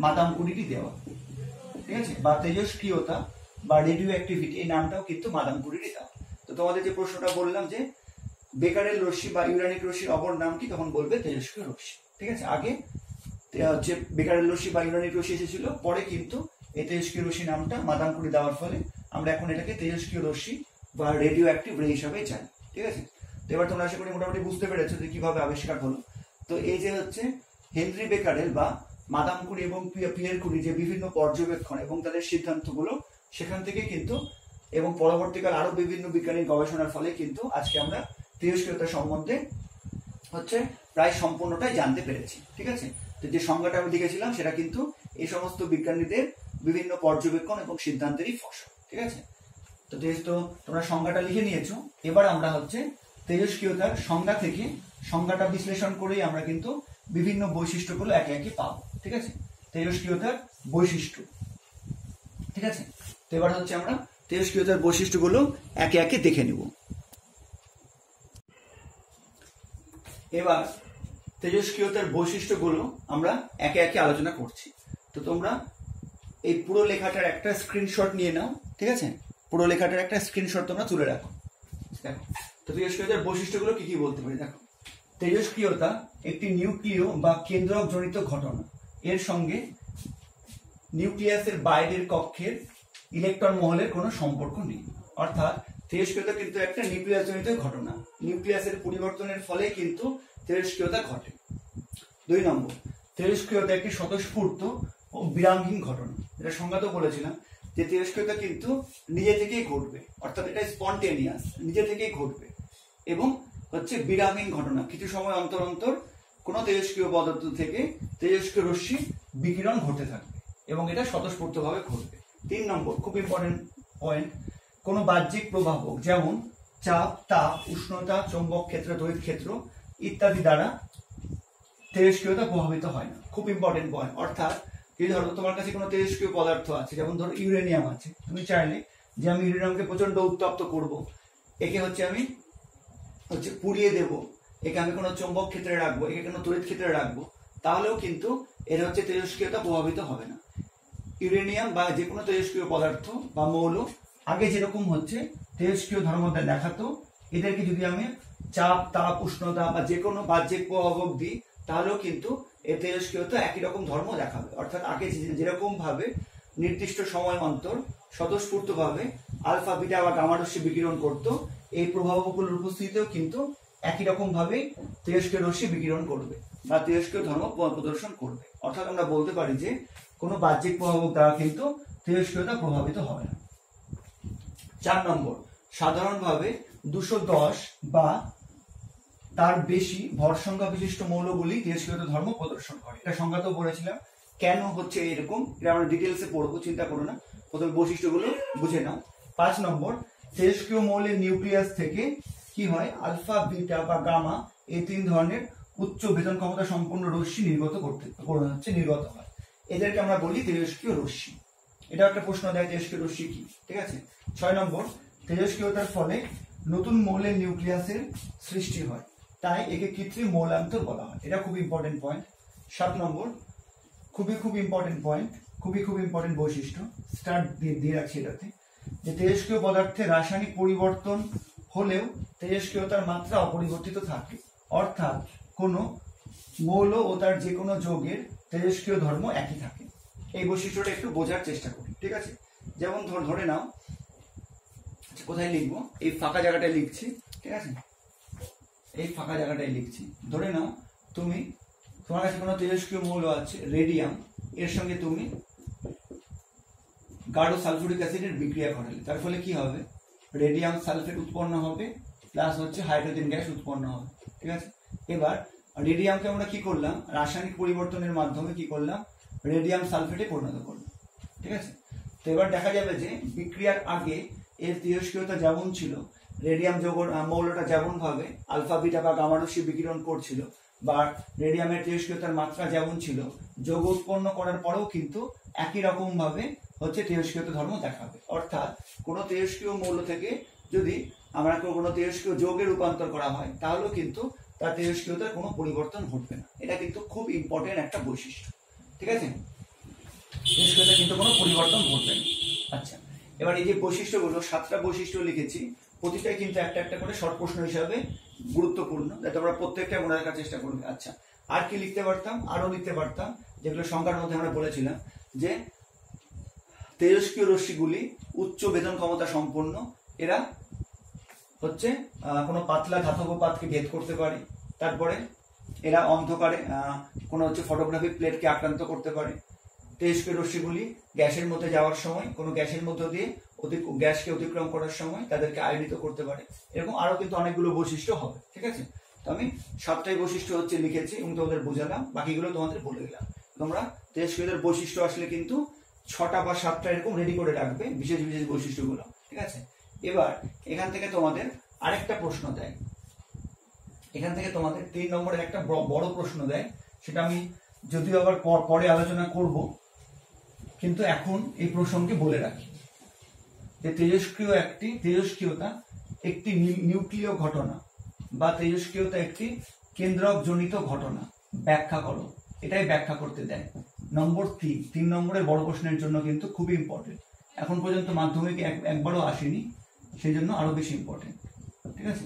মাদাম কুরিরই দেওয়া। ঠিক আছে, বা তেজস্ক্রিয়তা বা রেডিও অ্যাক্টিভিটি এই নামটাও কিন্তু মাদাম কুরিরই দেওয়া। তো তোমাদের যে প্রশ্নটা বললাম যে বেকারেল রশ্মি বা ইউরানিক রশ্মির অপর নাম কি, তখন বলবে তেজস্ক্রিয় রশ্মি। ঠিক আছে, আগে যে বেকারেল রশ্মি বা ইউরানিক রশ্মি এসেছিল, পরে কিন্তু এই তেজস্ক্রিয় রশ্মি নামটা মাদাম কুরি দেওয়ার ফলে আমরা এখন এটাকে তেজস্ক্রিয় রশ্মি বা রেডিও অ্যাক্টিভ রে হিসাবে জানি। ঠিক আছে, তো এবার তোমরা আশা করি মোটামুটি বুঝতে পেরেছো যে কিভাবে আবিষ্কার হলো। তো এই যে হচ্ছে হেনরি বেকারেল বা মাদাম কুরি এবং পিয়ের কুরি যে বিভিন্ন পর্যবেক্ষণ এবং তাদের সিদ্ধান্তগুলো, সেখান থেকে কিন্তু এবং পরবর্তীকাল আরো বিভিন্ন বিজ্ঞানীর গবেষণার ফলে কিন্তু আজকে আমরা তেজস্ক্রিয়তা সম্বন্ধে হচ্ছে প্রায় সম্পূর্ণটাই জানতে পেরেছি। ঠিক আছে, তো যে সংজ্ঞাটা আমি লিখেছিলাম সেটা কিন্তু এই সমস্ত বিজ্ঞানীদের বিভিন্ন পর্যবেক্ষণ এবং সিদ্ধান্তেরই ফসল। ঠিক আছে, তো যেহেতু তোমরা সংজ্ঞাটা লিখে নিয়েছো, এবার আমরা হচ্ছে তেজস্ক্রিয়তার সংজ্ঞা থেকে সংজ্ঞাটা বিশ্লেষণ করেই আমরা কিন্তু বিভিন্ন বৈশিষ্ট্যগুলো একে একে পাবো। ঠিক আছে, তেজস্ক্রিয়তার বৈশিষ্ট্য। ঠিক আছে, তো এবার হচ্ছে আমরা তেজস্ক্রিয়তার বৈশিষ্ট্যগুলো একে একে দেখে নিব। এবার তেজস্ক্রিয়তার বৈশিষ্ট্যগুলো আমরা একে একে আলোচনা করছি। তো তোমরা এই পুরো লেখাটার একটা স্ক্রিনশট নিয়ে নাও। ঠিক আছে, পুরো লেখাটার একটা স্ক্রিনশট তোমরা তুলে রাখো। দেখো, তো তেজস্ক্রিয়তার বৈশিষ্ট্যগুলো কি কি বলতে পারি। দেখো, তেজস্ক্রিয়তা একটি নিউক্লিয় বা কেন্দ্রক জনিত ঘটনা। এর সঙ্গে নিউক্লিয়াসের বাইরের কক্ষের ইলেকট্রন মহলের কোনো সম্পর্ক নেই। অর্থাৎ তেজস্ক্রিয়তা কিন্তু একটা নিউক্লিয়াস জনিত ঘটনা, নিউক্লিয়াসের পরিবর্তনের ফলে কিন্তু তেজস্ক্রিয়তা ঘটে। 2 নম্বর, তেজস্ক্রিয়তা একটি স্বতঃস্ফূর্ত ও বিরামহীন ঘটনা। এটা সংজ্ঞাতেও বলেছিলাম যে তেজস্ক্রিয়তা কিন্তু নিজে থেকেই ঘটবে, অর্থাৎ এটা স্পন্টেনিয়াস, নিজে থেকেই ঘটবে এবং হচ্ছে বিরামহীন ঘটনা। কিছু সময় অন্তর অন্তর কোনো তেজস্ক্রিয় পদার্থ থেকে তেজস্ক্রিয় রশ্মি বিকিরণ ঘটতে থাকবে এবং এটা স্বতঃস্ফূর্তভাবে ঘটবে। 3 নম্বর, খুব ইম্পর্টেন্ট পয়েন্ট, কোনো বাহ্যিক প্রভাবক যেমন চাপ, তাপ, উষ্ণতা, চৌম্বক ক্ষেত্র, তড়িৎ ক্ষেত্র ইত্যাদি দ্বারা তেজস্ক্রিয়তা প্রভাবিত হয় না। খুব ইম্পর্টেন্ট পয়েন্ট। অর্থাৎ যদি ধরো তোমার কাছে কোনো তেজস্ক্রিয় পদার্থ আছে, যেমন ধরো ইউরেনিয়াম আছে, তুমি চাইলে যে আমি ইউরেনিয়ামকে প্রচন্ড উত্তপ্ত করব, একে হচ্ছে আমি পুড়িয়ে দেব, একে আমি কোনো চৌম্বক ক্ষেত্রে রাখবো, একে কোনো তড়িৎ ক্ষেত্রে রাখবো, তাহলেও কিন্তু এর হচ্ছে তেজস্ক্রিয়তা প্রভাবিত হবে না। ইউরেনিয়াম বা যে কোনো তেজস্ক্রিয় পদার্থ বা মৌল আগে যেরকম হচ্ছে তেজস্ক্রিয় ধর্মটা দেখাতো, এদেরকে যদি আমি চাপ, তাপ, উষ্ণতা বা যে কোনো বাহ্যিক প্রভাবক দিই, তাহলেও কিন্তু এর তেজস্ক্রিয়তা একই রকম ধর্ম দেখাবে। অর্থাৎ আগে যেরকম ভাবে নির্দিষ্ট সময় অন্তর স্বতঃস্ফূর্তভাবে আলফা, বিটা বা গামা রশ্মি বিকিরণ করতো, এই প্রভাবকগুলোর উপস্থিতিতেও কিন্তু একই রকম ভাবে তেজস্ক্রিয় রশ্মি বিকিরণ করবে বা তেজস্ক্রিয় ধর্ম প্রদর্শন করবে। অর্থাৎ আমরা বলতে পারি যে কোনো বাহ্যিক প্রভাবক দ্বারা কিন্তু তেজস্ক্রিয়তা প্রভাবিত হবে না। 4 নম্বর, সাধারণভাবে 210 বা তার বেশি ভর সংখ্যা বিশিষ্ট মৌলগুলি তেজস্ক্রিয়তা ধর্ম প্রদর্শন করে। এটা সংজ্ঞাতেও পড়েছিলাম কেন হচ্ছে এরকম, এটা আমরা ডিটেলসে পড়বো, চিন্তা করো না, প্রথমে বৈশিষ্ট্যগুলো বুঝে নাও। 5 নম্বর, তেজস্ক্রিয় মৌলের নিউক্লিয়াস থেকে কি হয়, আলফা, বিটা বা গামা এই 3 ধরনের উচ্চ বেতন ক্ষমতা সম্পন্ন রশ্মি নির্গত হয়। এদেরকে আমরা বলি তেজস্ক্রিয় রশ্মি। এটা একটা প্রশ্ন দেয়, তেজস্ক্রিয় রশ্মি কি। ঠিক আছে। 6 নম্বর, তেজস্ক্রিয়তার ফলে নতুন মৌলের নিউক্লিয়াসের সৃষ্টি হয়, তাই একে কৃত্রিম মৌলান্তর বলা হয়। এটা খুব ইম্পর্টেন্ট পয়েন্ট। 7 নম্বর, খুব ইম্পর্টেন্ট বৈশিষ্ট্য, স্টার্ট দিয়ে রাখছি এটাতে, যে তেজস্ক্রিয় পদার্থের রাসায়নিক পরিবর্তন হলেও তেজস্ক্রিয়তার মাত্রা অপরিবর্তিত থাকে। অর্থাৎ কোনো মৌল ও তার যে কোনো যৌগের তেজস্ক্রিয় ধর্ম একই থাকে। এই বৈশিষ্ট্যটা একটু বোঝার চেষ্টা করি। ঠিক আছে, যেমন ধরে নাও, কোথায় লিখবো, এই ফাঁকা জায়গাটায় লিখছি। ঠিক আছে, এই ফাঁকা জায়গাটায় লিখছি। ধরে নাও তুমি তোমার কাছে কোনো তেজস্ক্রিয় মৌল আছে রেডিয়াম, এর সঙ্গে তুমি গাঢ় সালফুরিক অ্যাসিডের বিক্রিয়া ঘটালে, তার ফলে কি হবে, রেডিয়াম সালফেট উৎপন্ন হবে প্লাস হচ্ছে হাইড্রোজেন গ্যাস উৎপন্ন হবে। ঠিক আছে, এবার রেডিয়ামকে আমরা কি করলাম, রাসায়নিক পরিবর্তনের মাধ্যমে কি করলাম, রেডিয়াম সালফেটে পরিণত করলাম। ঠিক আছে, তো এবার দেখা যাবে যে বিক্রিয়ার আগে এর তেজস্ক্রিয়তা যেমন ছিল, রেডিয়াম যৌগ মৌলটা যেমন ভাবে আলফা বিটা বা গামা রশ্মি বিকিরণ করছিল, বা রেডিয়ামের তেজস্ক্রিয়তার মাত্রা যেমন ছিল, যৌগ উৎপন্ন করার পরেও কিন্তু একই রকম ভাবে হচ্ছে তেজস্ক্রিয়তা ধর্ম দেখাবে। অর্থাৎ কোনো তেজস্ক্রিয় মৌল থেকে যদি আমরা কোনো তেজস্ক্রিয় যৌগে রূপান্তর করা হয়, তাহলেও কিন্তু তার তেজস্ক্রিয়তার কোনো পরিবর্তন ঘটবে না। এটা কিন্তু খুব ইম্পর্টেন্ট একটা বৈশিষ্ট্য। ঠিক আছে, তেজস্ক্রিয়তা কিন্তু কোনো পরিবর্তন ঘটবে না। আচ্ছা, এবার এই যে বৈশিষ্ট্যগুলো, 7টা বৈশিষ্ট্য লিখেছি, প্রতিটাই কিন্তু একটা একটা করে শর্ট প্রশ্ন হিসাবে গুরুত্বপূর্ণ, যাতে আমরা প্রত্যেকটা মনে রাখার চেষ্টা করবো। আচ্ছা, আর কি লিখতে পারতাম, আরো লিখতে পারতাম, যেগুলো সংখ্যার মধ্যে আমরা বলেছিলাম যে তেজস্ক্রিয় রশ্মিগুলি উচ্চ বেদন ক্ষমতা সম্পন্ন, এরা হচ্ছে কোনো পাতলা ধাতব পাতকে ভেদ করতে পারে, তারপরে এরা অন্ধকারে কোনো হচ্ছে ফটোগ্রাফিক প্লেটকে আক্রান্ত করতে পারে, তেজস্ক্রিয় রশ্মিগুলি গ্যাসের মধ্যে যাওয়ার সময় কোনো গ্যাসের মধ্য দিয়ে গ্যাসকে অতিক্রম করার সময় তাদেরকে আয়নিত করতে পারে। এরকম আরো কিন্তু অনেকগুলো বৈশিষ্ট্য হবে। ঠিক আছে, তো আমি 7টাই বৈশিষ্ট্য হচ্ছে লিখেছি এবং তোমাদের বোঝালাম, বাকিগুলো তোমাদের বলে দিলাম। তোমরা তেজস্ক্রিয়তার বৈশিষ্ট্য আসলে কিন্তু 6টা বা 7টা এরকম রেডি করে রাখবে, বিশেষ বিশেষ বৈশিষ্ট্যগুলো। ঠিক আছে, এবার এখান থেকে তোমাদের আরেকটা প্রশ্ন দেয়, এখান থেকে তোমাদের 3 নম্বরের একটা বড় প্রশ্ন দেয়, সেটা আমি যদিও আবার পরে আলোচনা করব, কিন্তু এখন এই প্রসঙ্গে বলে রাখি যে তেজস্ক্রিয়তা একটি নিউক্লিয় ঘটনা বা তেজস্ক্রিয়তা একটি কেন্দ্রক জনিত ঘটনা, ব্যাখ্যা করো। এটাই ব্যাখ্যা করতে দেয়। নম্বর 3 নম্বরের বড় প্রশ্নের জন্য কিন্তু খুবই ইম্পর্টেন্ট। এখন পর্যন্ত মাধ্যমিকে একবারও আসেনি, সেই জন্য আরো বেশি ইম্পর্টেন্ট। ঠিক আছে,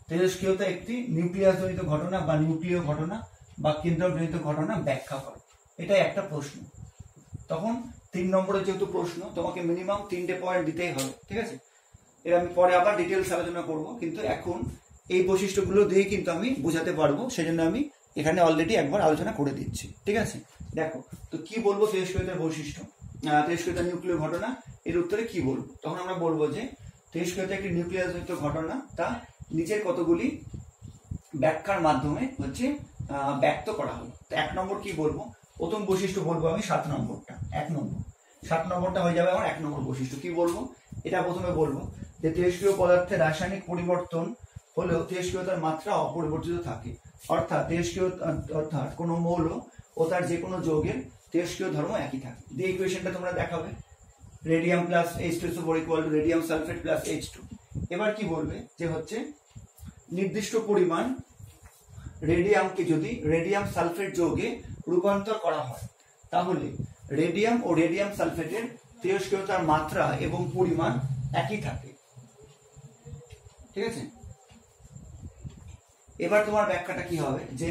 তেজস্ক্রিয়তা একটি নিউক্লিয়াস জনিত ঘটনা বা নিউক্লিয় ঘটনা বা কেন্দ্রক জনিত ঘটনা ব্যাখ্যা করো, এটাই একটা প্রশ্ন। তখন 3 নম্বরের যেহেতু প্রশ্ন, তোমাকে মিনিমাম 3টে পয়েন্ট দিতেই হবে। ঠিক আছে, এর আমি পরে আবার ডিটেলস আলোচনা করব, কিন্তু এখন এই বৈশিষ্ট্যগুলো দিয়ে কিন্তু আমি বোঝাতে পারবো, সেজন্য আমি এখানে অলরেডি একবার আলোচনা করে দিচ্ছি। ঠিক আছে, দেখো তো কি বলবো তেজস্ক্রিয়তার বৈশিষ্ট্য, তেজস্ক্রিয়তা নিউক্লিয় ঘটনা, এর উত্তরে কি বলবো, তখন আমরা বলবো যে তেজস্ক্রিয়তা একটি নিউক্লিয়াস জনিত ঘটনা, তা নিচের কতগুলি ব্যাখ্যার মাধ্যমে হচ্ছে ব্যক্ত করা হলো। তো 1 নম্বর কি বলবো, প্রথম বৈশিষ্ট্য বলবো আমি 7 নম্বরটা, 1 নম্বর 7 নম্বরটা হয়ে যাবে আমার 1 নম্বর বৈশিষ্ট্য। কি বলবো, এটা প্রথমে বলবো যে তেজস্ক্রিয় পদার্থের রাসায়নিক পরিবর্তন হলেও তেজস্ক্রিয়তার মাত্রা অপরিবর্তিত থাকে। অর্থাৎ কোনো মৌল ও তার যে কোনো যৌগের তেজস্ক্রিয় ধর্ম একই থাকে। এই ইকুয়েশনটা তোমরা দেখাবে, radium plus H2SO4 equal to radium sulphate plus H2। এবার কি বলবে যে হচ্ছে নির্দিষ্ট পরিমাণ রেডিয়ামকে যদি রেডিয়াম সালফেট যৌগে রূপান্তর করা হয়, তাহলে রেডিয়াম ও রেডিয়াম সালফেটের তেজস্ক্রিয়তার মাত্রা এবং পরিমাণ একই থাকে। ঠিক আছে, এবার তোমার ব্যাখ্যাটা কি হবে, যে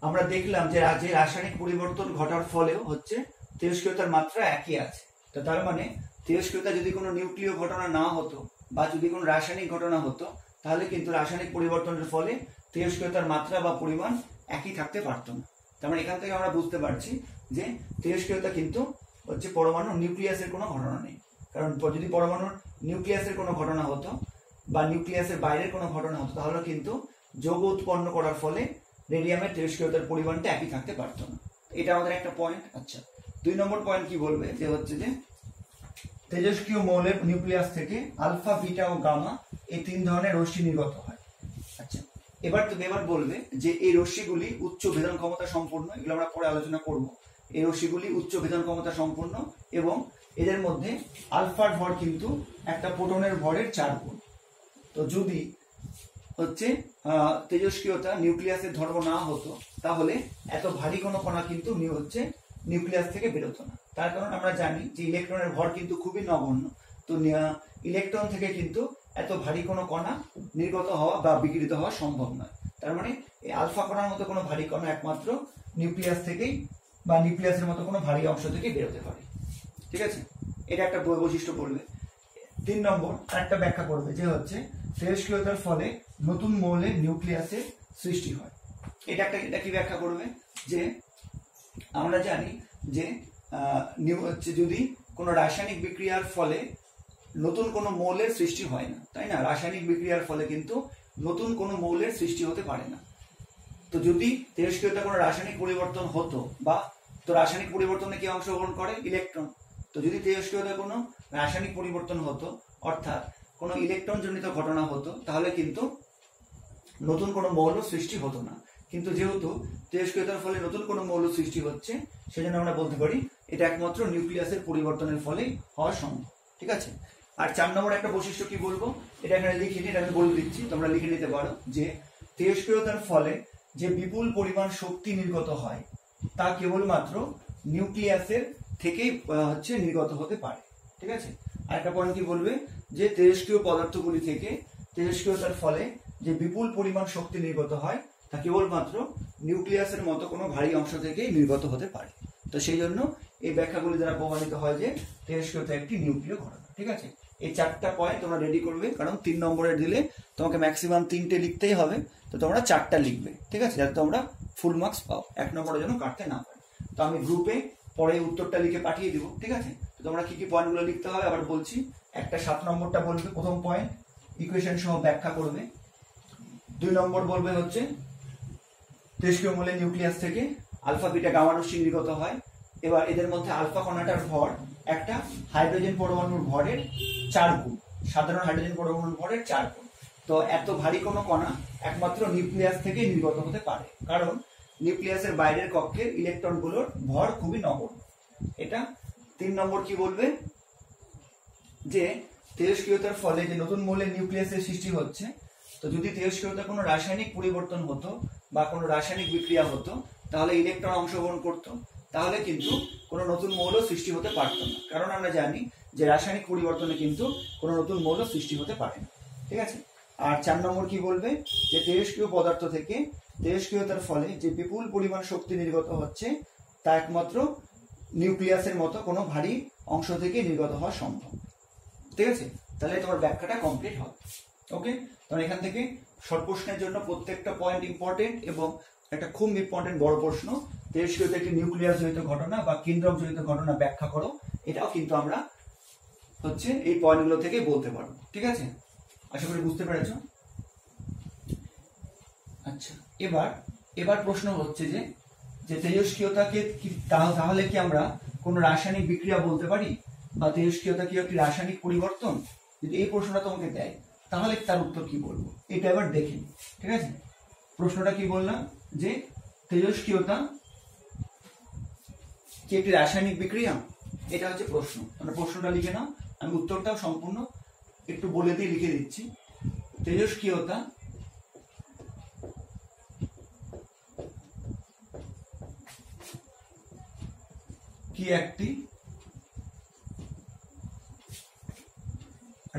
আমরা দেখলাম যে রাসায়নিক পরিবর্তন ঘটার ফলেও হচ্ছে তেজস্ক্রিয়তার মাত্রা একই আছে। তো তার মানে তেজস্ক্রিয়তা যদি কোনো নিউক্লিয় ঘটনা না হতো বা যদি কোনো রাসায়নিক ঘটনা হতো, তাহলে কিন্তু রাসায়নিক পরিবর্তনের ফলে তেজস্ক্রিয়তার মাত্রা বা পরিমাণ একই থাকতে পারতো না। তার মানে এখান থেকে আমরা বুঝতে পারছি যে তেজস্ক্রিয়তা কিন্তু হচ্ছে পরমাণু নিউক্লিয়াসের কোনো ঘটনা নেই। কারণ যদি পরমাণুর নিউক্লিয়াসের কোনো ঘটনা হতো বা নিউক্লিয়াসের বাইরের কোনো ঘটনা হতো, তাহলে কিন্তু যৌগ উৎপন্ন করার ফলে রেডিয়ামের তেজস্ক্রিয়তার পরিমাণটা একই থাকতে পারতো না। এটা আমাদের একটা পয়েন্ট। আচ্ছা, 2 নম্বর পয়েন্ট কি বলবে, যে হচ্ছে যে তেজস্ক্রিয় মৌলের নিউক্লিয়াস থেকে আলফা বিটা ও গামা এই 3 ধরনের রশ্মি নির্গত হয়। আচ্ছা, এবার বলবে যে এই রশ্মিগুলি উচ্চ ভেদন ক্ষমতা সম্পন্ন, এগুলো আমরা পরে আলোচনা করব। এই রশ্মিগুলি উচ্চ ভেদন ক্ষমতা সম্পন্ন এবং এদের মধ্যে আলফার ভর কিন্তু একটা প্রোটনের ভরের 4 গুণ। তো যদি হচ্ছে তেজস্ক্রিয়তা নিউক্লিয়াসের ধর্ম না হতো, তাহলে এত ভারী কোনো কণা কিন্তু হচ্ছে নিউক্লিয়াস থেকে বেরোতো না। তার কারণ আমরা জানি যে ইলেকট্রনের ভর কিন্তু খুবই নগণ্য। তো ইলেকট্রন থেকে কিন্তু এত ভারী কোনো কণা নির্গত হওয়া বা বিকিরিত হওয়া সম্ভব নয়। তার মানে এই আলফা কণার মতো কোনো ভারী কণা একমাত্র নিউক্লিয়াস থেকেই বা নিউক্লিয়াসের মতো কোনো ভারী অংশ থেকে বেরোতে পারে। ঠিক আছে, এটা একটা বৈশিষ্ট্য বলবে। 3 নম্বর আরেকটা ব্যাখ্যা করবে, যে হচ্ছে তেজস্ক্রিয়তার ফলে নতুন মৌলের নিউক্লিয়াসের সৃষ্টি হয়। এটা কি ব্যাখ্যা করবে যে আমরা জানি যে যদি কোনো রাসায়নিক বিক্রিয়ার ফলে নতুন কোনো মৌলের সৃষ্টি হয় না, তাই না? রাসায়নিক বিক্রিয়ার ফলে কিন্তু নতুন কোনো মৌলের সৃষ্টি হতে পারে না। তো যদি তেজস্ক্রিয়তা কোনো রাসায়নিক পরিবর্তন হতো, বা তো রাসায়নিক পরিবর্তনে কি অংশগ্রহণ করে? ইলেকট্রন। তো যদি তেজস্ক্রিয়তা কোনো রাসায়নিক পরিবর্তন হতো, অর্থাৎ কোনো ইলেকট্রন জনিত ঘটনা হতো, তাহলে কিন্তু নতুন কোনো মৌল সৃষ্টি হতো না। কিন্তু যেহেতু তেজস্ক্রিয়তার ফলে নতুন কোনো মৌল সৃষ্টি হচ্ছে, সেজন্য আমরা বলতে পারি এটা একমাত্র নিউক্লিয়াসের পরিবর্তনের ফলেই হওয়া সম্ভব। ঠিক আছে। আর 4 নম্বর একটা বৈশিষ্ট্য কি বলবো, এটা এখানে লিখিনি, এটা আমি বলে দিচ্ছি, তোমরা লিখে নিতে পারো, যে তেজস্ক্রিয়তার ফলে যে বিপুল পরিমাণ শক্তি নির্গত হয় তা কেবলমাত্র নিউক্লিয়াসের থেকেই নির্গত হতে পারে। ঠিক আছে। আর একটা পয়েন্ট কি বলবে, যে তেজস্ক্রিয় পদার্থগুলি থেকে তেজস্ক্রিয়তার ফলে যে বিপুল পরিমাণ শক্তি নির্গত হয় তা কেবলমাত্র নিউক্লিয়াসের মতো কোনো ভারী অংশ থেকেই নির্গত হতে পারে। তো সেই জন্য এই ব্যাখ্যাগুলি দ্বারা প্রমাণিত হয় যে তেজস্ক্রিয়তা একটি নিউক্লিয় ঘটনা। ঠিক আছে। এই 4টা পয়েন্ট তোমরা রেডি করবে, কারণ 3 নম্বরে দিলে তোমাকে ম্যাক্সিমাম 3টে লিখতেই হবে, তো তোমরা 4টা লিখবে। ঠিক আছে, যাতে তোমরা ফুল মার্কস পাও, 1 নম্বরের জন্য কাটতে না পারে। তো আমি গ্রুপে পরে উত্তরটা লিখে পাঠিয়ে দিব। ঠিক আছে। তো তোমরা কি কি পয়েন্টগুলো লিখতে হবে আবার বলছি। একটা 7 নম্বরটা বলবে, প্রথম পয়েন্ট ইকুয়েশন সহ ব্যাখ্যা করবে। 2 নম্বর বলবে তেজস্ক্রিয় মৌলের নিউক্লিয়াস থেকে আলফা বিটা গামা রশ্মি নির্গত হয়। এবার এদের মধ্যে আলফা কণাটার ভর একটা হাইড্রোজেন পরমাণুর ভরের 4 গুণ, সাধারণ হাইড্রোজেন পরমাণুর ভরের 4 গুণ। তো এত ভারী কোনো কণা একমাত্র নিউক্লিয়াস থেকে নির্গত হতে পারে, কারণ নিউক্লিয়াসের বাইরের কক্ষের ইলেকট্রনগুলোর ভর খুবই নগণ্য। এটা 3 নম্বর কি বলবে, যে তেজস্ক্রিয়তার ফলে যে নতুন মৌলের নিউক্লিয়াসের সৃষ্টি হচ্ছে, তো যদি তেজস্ক্রিয়তা কোনো রাসায়নিক পরিবর্তন হতো বা কোনো রাসায়নিক বিক্রিয়া হতো, তাহলে ইলেকট্রন অংশগ্রহণ করতো, তাহলে কিন্তু কোনো নতুন মৌল সৃষ্টি হতে পারতো না, কারণ আমরা জানি যে রাসায়নিক পরিবর্তনে কিন্তু কোনো নতুন মৌল সৃষ্টি হতে পারে না। ঠিক আছে। আর 4 নম্বর কি বলবে, যে তেজস্ক্রিয় পদার্থ থেকে তেজস্ক্রিয়তার ফলে যে বিপুল পরিমাণ শক্তি নির্গত হচ্ছে তা একমাত্র নিউক্লিয়াসের মতো কোনো ভারী অংশ থেকে নির্গত হওয়া সম্ভব। ঠিক আছে। তাহলে তোমার ব্যাখ্যাটা কমপ্লিট হবে। ওকে। তখন এখান থেকে শর্ট প্রশ্নের জন্য প্রত্যেকটা পয়েন্ট ইম্পর্টেন্ট, এবং একটা খুব ইম্পর্টেন্ট বড় প্রশ্ন, তেজস্ক্রিয়তা একটি নিউক্লিয়াস জনিত ঘটনা বা কেন্দ্রক জনিত ঘটনা ব্যাখ্যা করো, এটাও কিন্তু আমরা এই পয়েন্টগুলো থেকে বলতে পারবো। ঠিক আছে, আশা করি বুঝতে পেরেছো। আচ্ছা, এবার প্রশ্ন হচ্ছে যে তেজস্ক্রিয়তাকে তাহলে কি আমরা কোন রাসায়নিক বিক্রিয়া বলতে পারি, বা তেজস্ক্রিয়তা কি একটি রাসায়নিক পরিবর্তন? যদি এই প্রশ্নটা তোমাকে দেয়, তাহলে তার উত্তর কি বলবো, এটা এবার দেখে নি। ঠিক আছে। প্রশ্নটা কি বললাম, যে তেজস্ক্রিয়তা কি একটি রাসায়নিক বিক্রিয়া, এটা হচ্ছে প্রশ্ন। মানে প্রশ্নটা লিখে নাও, আমি উত্তরটাও সম্পূর্ণ একটু বলে দিয়ে লিখে দিচ্ছি। তেজস্ক্রিয়তা কি একটি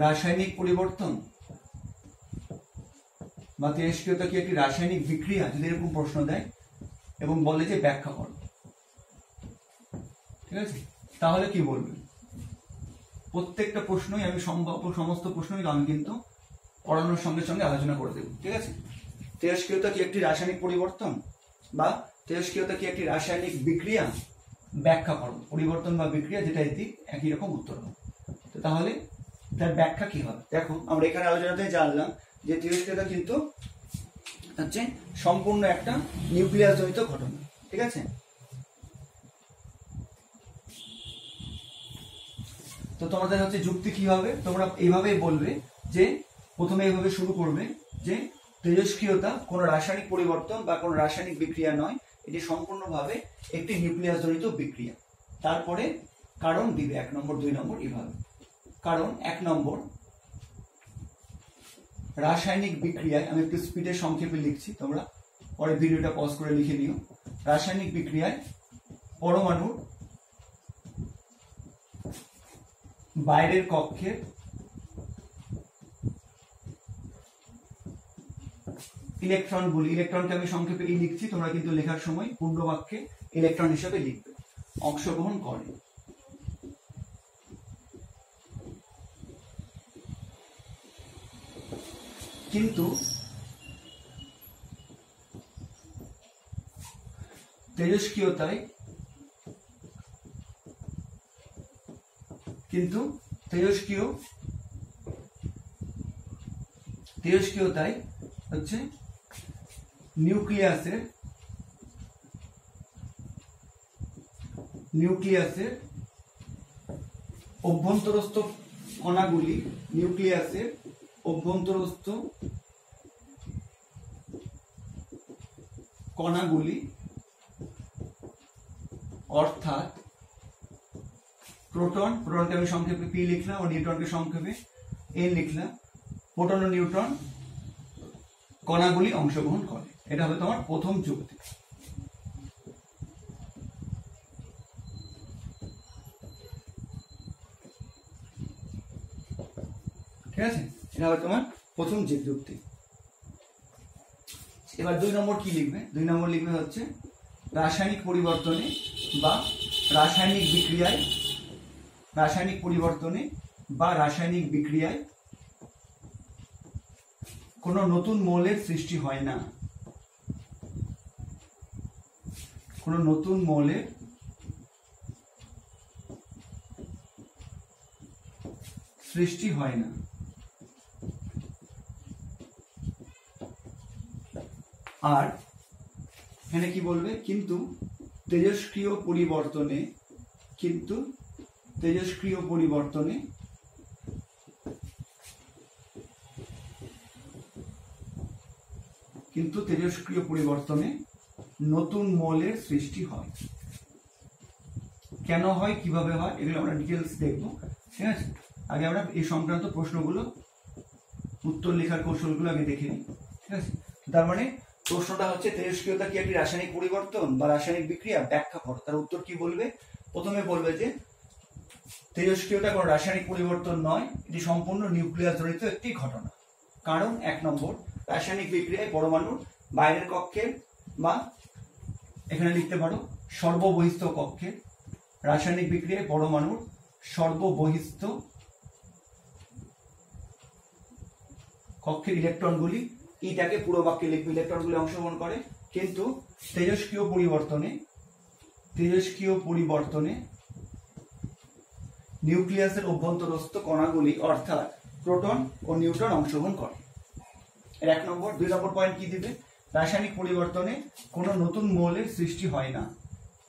রাসায়নিক পরিবর্তন, বা তেজস্ক্রিয়তা কি একটি রাসায়নিক বিক্রিয়া, যদি এরকম প্রশ্ন দেয় এবং বলে যে ব্যাখ্যা করো, ঠিক আছে, তাহলে কি বলবে? প্রত্যেকটা প্রশ্নই আমি সমস্ত প্রশ্নই আমি কিন্তু পড়ানোর সঙ্গে সঙ্গে আলোচনা করে দেব। ঠিক আছে। তেজস্ক্রিয়তা কি একটি রাসায়নিক পরিবর্তন, বা তেজস্ক্রিয়তা কি একটি রাসায়নিক বিক্রিয়া, ব্যাখ্যা করো। পরিবর্তন বা বিক্রিয়া যেটা একই রকম উত্তর হবে। তো তাহলে তার ব্যাখ্যা কি হবে? দেখো, আমরা এখানে আলোচনাতে জানলাম যে তেজস্ক্রিয়তা কিন্তু সম্পূর্ণ একটা নিউক্লিয়াস জনিত ঘটনা। ঠিক আছে। তো তোমাদের যুক্তি কি হবে, তোমরা এইভাবেই বলবে, যে প্রথমে এইভাবে শুরু করবে যে তেজস্ক্রিয়তা কোনো রাসায়নিক পরিবর্তন বা কোনো রাসায়নিক বিক্রিয়া নয়, এটি সম্পূর্ণভাবে একটি নিউক্লিয়াস জনিত বিক্রিয়া। তারপরে কারণ দিবে 1 নম্বর 2 নম্বর এইভাবে। কারণ 1 নম্বর, রাসায়নিক বিক্রিয়ায়, আমি একটু স্পিডে সংক্ষেপে লিখছি, তোমরা পরে ভিডিওটা পজ করে লিখে নিও। রাসায়নিক বিক্রিয়ায় পরমাণুর বাইরের কক্ষের ইলেকট্রনকে আমি সংক্ষেপে লিখছি, তোমরা কিন্তু লেখার সময় পূর্ণ বাক্যে ইলেকট্রন হিসেবে লিখবে, অংশগ্রহণ করে। কিন্তু তেজস্ক্রিয়তায় কিন্তু তেজস্ক্রিয়তায় হচ্ছে নিউক্লিয়াসের অভ্যন্তরস্থ কণাগুলি অর্থাৎ প্রোটনকে আমি সংক্ষেপে পি লিখলাম ও নিউট্রনকে সংক্ষেপে এন লিখলাম, প্রোটন ও নিউট্রন কণাগুলি অংশগ্রহণ করে। এটা হবে তোমার প্রথম যুক্তি। ঠিক আছে, এটা হবে তোমার প্রথম যে যুক্তি। এবার 2 নম্বর কি লিখবে? 2 নম্বর লিখবে হচ্ছে রাসায়নিক পরিবর্তনে বা রাসায়নিক বিক্রিয়ায় কোনো নতুন মৌলের সৃষ্টি হয় না। আর এখানে কি বলবে? কিন্তু তেজস্ক্রিয় পরিবর্তনে নতুন মৌলের সৃষ্টি হয়। কেন হয়, কিভাবে হয়, এগুলো আমরা ডিটেলস দেখবো। ঠিক আছে, আগে আমরা এই সংক্রান্ত প্রশ্নগুলো, উত্তর লেখার কৌশলগুলো আগে দেখে নিই। ঠিক আছে, তার মানে প্রশ্নটা হচ্ছে তেজস্ক্রিয়তা কি একটি রাসায়নিক পরিবর্তন বা রাসায়নিক বিক্রিয়া? ব্যাখ্যা করো। তার উত্তর কি বলবে? প্রথমে বলবে যে তেজস্ক্রিয়তা কোনো রাসায়নিক পরিবর্তন নয়, এটি সম্পূর্ণ নিউক্লিয়াস জনিত একটি ঘটনা। কারণ 1 নম্বর, রাসায়নিক বিক্রিয়ায় পরমাণুর বাইরের কক্ষে বা এখানে লিখতে পারো সর্ববহিস্থ কক্ষে, রাসায়নিক বিক্রিয়ায় পরমাণুর সর্ববহিস্থ কক্ষের ইলেকট্রনগুলি, ইটাকে পুরো বাক্যে লিখবে, ইলেকট্রনগুলি অংশগ্রহণ করে। কিন্তু তেজস্ক্রিয় পরিবর্তনে নিউক্লিয়াসের অভ্যন্তরস্থ কণাগুলি অর্থাৎ প্রোটন ও নিউট্রন অংশগ্রহণ করে। 1 নম্বর। 2 নম্বর পয়েন্ট কি দিবে? রাসায়নিক পরিবর্তনে কোনো নতুন মৌলের সৃষ্টি হয় না,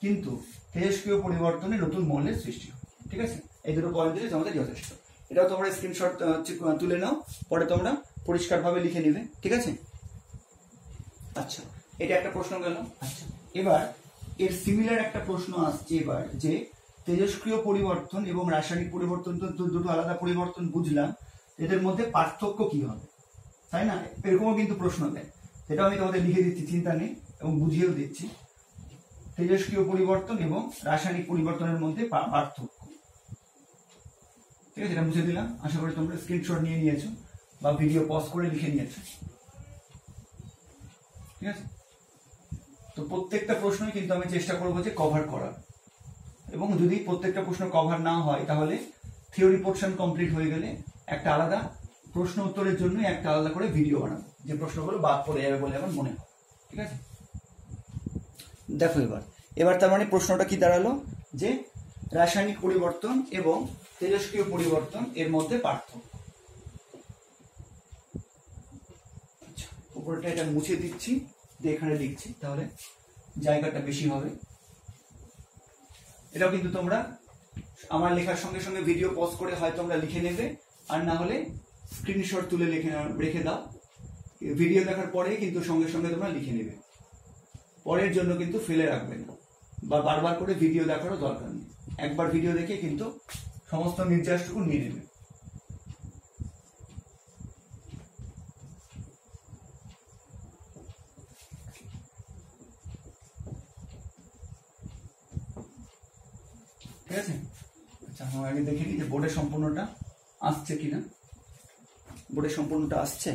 কিন্তু তেজস্ক্রিয় পরিবর্তনে নতুন মৌলের সৃষ্টি হয়। ঠিক আছে, এই দুটো পয়েন্ট দিলে তোমাদের যথেষ্ট। এটাও তোমরা স্ক্রিনশট তুলে নাও, পরে তোমরা পরিষ্কারভাবে লিখে নিবে। ঠিক আছে, আচ্ছা, এটা একটা প্রশ্ন গেল। আচ্ছা, এবার এর সিমিলার একটা প্রশ্ন আসছে এবার, যে তেজস্ক্রিয় পরিবর্তন এবং রাসায়নিক পরিবর্তন তো দুটো আলাদা পরিবর্তন, বুঝলাম, এদের মধ্যে পার্থক্য কি হবে, তাই না? এরকমও কিন্তু প্রশ্ন দেয়, সেটাও আমি তোমাদের লিখে দিচ্ছি, চিন্তা নেই, এবং বুঝিয়েও দিচ্ছি। তেজস্ক্রিয় পরিবর্তন এবং রাসায়নিক পরিবর্তনের মধ্যে পার্থক্য। ঠিক আছে, এটা বুঝে দিলাম। আশা করি তোমরা স্ক্রিনশট নিয়ে নিয়েছো বা ভিডিও পজ করে লিখে নিয়েছো। ঠিক আছে, তো প্রত্যেকটা প্রশ্নই কিন্তু আমি চেষ্টা করবো যে কভার করার, এবং যদি প্রত্যেকটা প্রশ্ন কভার না হয় তাহলে থিওরি পোর্শন কমপ্লিট হয়ে গেলে একটা আলাদা প্রশ্ন উত্তরের জন্য একটা আলাদা করে ভিডিও বানাবো, যে প্রশ্নগুলো বাদ পড়ে যাবে বলে আমার মনে হয়। ঠিক আছে, দেখো এবার তার মানে প্রশ্নটা কি দাঁড়ালো, যে রাসায়নিক পরিবর্তন এবং তেজস্ক্রিয় পরিবর্তন এর মধ্যে পার্থক্য। আচ্ছা, উপরটা এটা মুছে দিচ্ছি, দিয়ে এখানে লিখছি, তাহলে জায়গাটা বেশি হবে। এটাও কিন্তু তোমরা আমার লেখার সঙ্গে সঙ্গে ভিডিও পজ করে হয় তোমরা লিখে নেবে, আর না হলে স্ক্রিনশট তুলে রেখে দাও। ভিডিও দেখার পরে কিন্তু সঙ্গে সঙ্গে তোমরা লিখে নেবে, পরের জন্য কিন্তু ফেলে রাখবে না, বা বারবার করে ভিডিও দেখারও দরকার নেই। একবার ভিডিও দেখে কিন্তু সমস্ত নির্যাসটুকু নিয়ে নেবে। ঠিক আছে, আচ্ছা, আমরা আগে দেখে নিই যে বোর্ডের সম্পূর্ণটা আসছে কিনা। বোর্ডের সম্পূর্ণটা আসছে,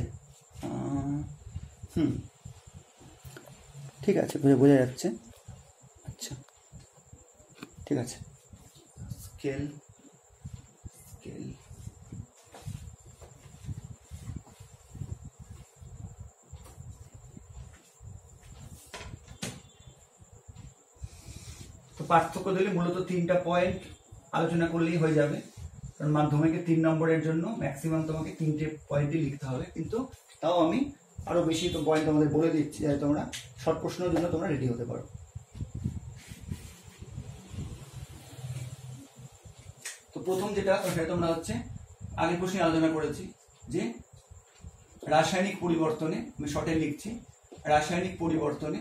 ঠিক আছে, বোঝা যাচ্ছে। আচ্ছা, ঠিক আছে, স্কেল তো পার্থক্য দিলে মূলত 3টা পয়েন্ট আলোচনা করলেই হয়ে যাবে, কারণ মাধ্যমিকে 3 নম্বরের জন্য ম্যাক্সিমাম তোমাকে 3টে পয়েন্টই লিখতে হবে, কিন্তু তাও আমি আরো বেশি তো পয়েন্ট তোমাদের বলে দিচ্ছি যাতে তোমরা শর্ট প্রশ্নের জন্য তোমরা রেডি হতে পারো। তো প্রথম যেটা সেটা তোমরা হচ্ছে আগের প্রশ্নে আলোচনা করেছি যে রাসায়নিক পরিবর্তনে, আমি শর্টে লিখছি, রাসায়নিক পরিবর্তনে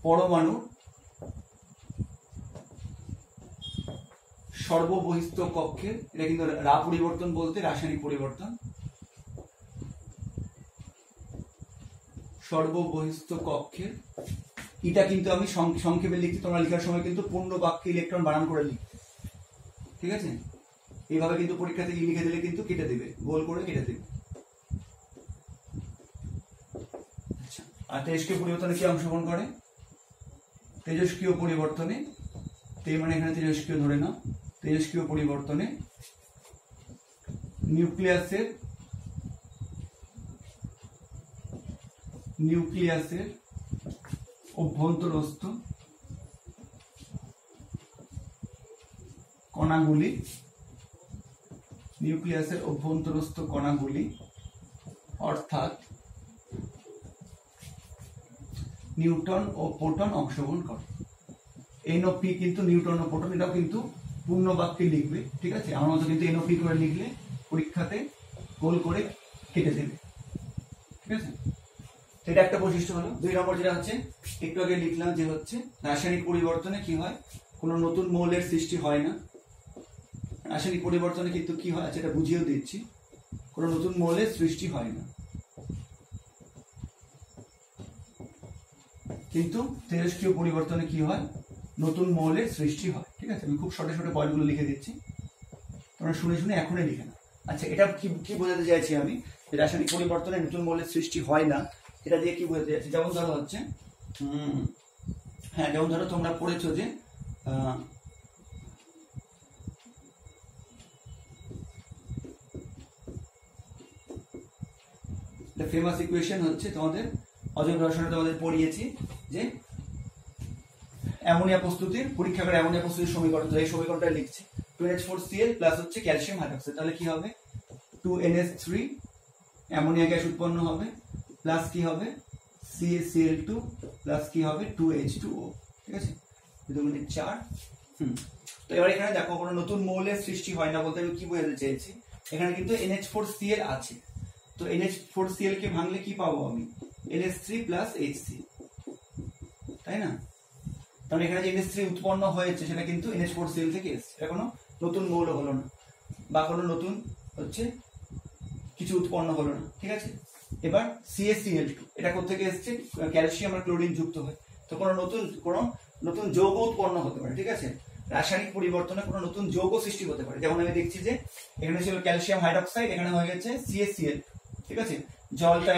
পরমাণু সর্ববহিস্থ কক্ষের, এটা কিন্তু পরিবর্তন বলতে রাসায়নিক পরিবর্তন, সর্ববহিস্থ কক্ষের, এটা কিন্তু আমি সংক্ষেপে লিখছি, তোমরা লেখার সময় কিন্তু পূর্ণ বাক্যে ইলেকট্রন বানান করে লিখ, ঠিক আছে? এইভাবে কিন্তু পরীক্ষাতে লিখে দিলে কিন্তু কেটে দেবে, গোল করে কেটে দেবে। আচ্ছা, আর তেজস্ক্রিয় পরিবর্তনে কি অংশগ্রহণ করে? তেজস্ক্রিয় পরিবর্তনে, মানে এখানে তেজস্ক্রিয় ধরে নাও, তেজস্ক্রিয় পরিবর্তনে নিউক্লিয়াসের অভ্যন্তরস্থ কণাগুলি, নিউক্লিয়াসের অভ্যন্তরস্থ কণাগুলি অর্থাৎ নিউট্রন ও প্রোটন অংশগ্রহণ করে। এনওপি কিন্তু নিউট্রন ও প্রোটন, এটাও কিন্তু পূর্ণ বাক্যে লিখবে, ঠিক আছে? আমার মতো কিন্তু এনওপি করে লিখলে পরীক্ষাতে গোল করে কেটে দেবে, ঠিক আছে? এটা একটা বৈশিষ্ট্য হলো। 2 নম্বর যেটা হচ্ছে একটু আগে লিখলাম যে হচ্ছে রাসায়নিক পরিবর্তনে কি হয়, কোনো নতুন মৌলের সৃষ্টি হয় না। রাসায়নিক পরিবর্তনে কিন্তু কি হয়, সেটা বুঝিয়েও দিচ্ছি, কোনো নতুন মৌলের সৃষ্টি হয় না, কিন্তু তেজস্ক্রিয় পরিবর্তনে কি হয়, নতুন মৌলের সৃষ্টি হয়, ঠিক আছে? আমি খুব শর্টে শর্টে পয়েন্টগুলো লিখে দিচ্ছি, তোমরা শুনে শুনে এখনই লিখে নাও। আচ্ছা, এটা কি বোঝাতে চাইছি আমি, রাসায়নিক পরিবর্তনে নতুন মৌলের সৃষ্টি হয় না, এটা দিয়ে কি বোঝাতে চাইছি? যেমন ধরো হচ্ছে হ্যাঁ, যেমন ধরো তোমরা পড়েছো যে ফেমাস ইকুয়েশন হচ্ছে তোমাদের অজৈব রসায়নে তোমাদের পড়িয়েছি যে অ্যামোনিয়া প্রস্তুতির, পরীক্ষাগারে অ্যামোনিয়া প্রস্তুতির সমীকরণ, এই সমীকরণটা লিখছি 2H4Cl প্লাস হচ্ছে ক্যালসিয়াম হাইড্রোক্সাইড, তাহলে কি হবে 2NH3 অ্যামোনিয়া গ্যাস উৎপন্ন হবে, প্লাস কি হবে CaCl2 প্লাস কি হবে 2H2O, ঠিক আছে? 2 মিনিট 4। তো এবার এখানে দেখো কোনো নতুন মৌলের সৃষ্টি হয় না বলতে আমি কি বোঝাতে চাইছি, এখানে কিন্তু NH4Cl আছে, তো NH4Cl কে ভাঙলে কি পাবো আমি, NH3 প্লাস HC, তাই না? তাহলে এখানে যে NH3 উৎপন্ন হয়েছে সেটা কিন্তু NH4Cl থেকে এসেছে, এটা কোনো নতুন মৌল হলো না, বা কোনো নতুন হচ্ছে কিছু উৎপন্ন হলো না, ঠিক আছে? এবার CaCl2 এটা কোথেকে এসেছে, ক্যালসিয়াম আর ক্লোরিন যুক্ত হয়, তো কোনো নতুন যৌগ উৎপন্ন হতে পারে, ঠিক আছে? রাসায়নিক পরিবর্তনে কোনো নতুন যৌগ সৃষ্টি হতে পারে, যেমন আমি দেখছি যে এখানে ছিল ক্যালসিয়াম হাইড্রোক্সাইড, এখানে হয়ে গেছে CaCl, ঠিক আছে? জলটা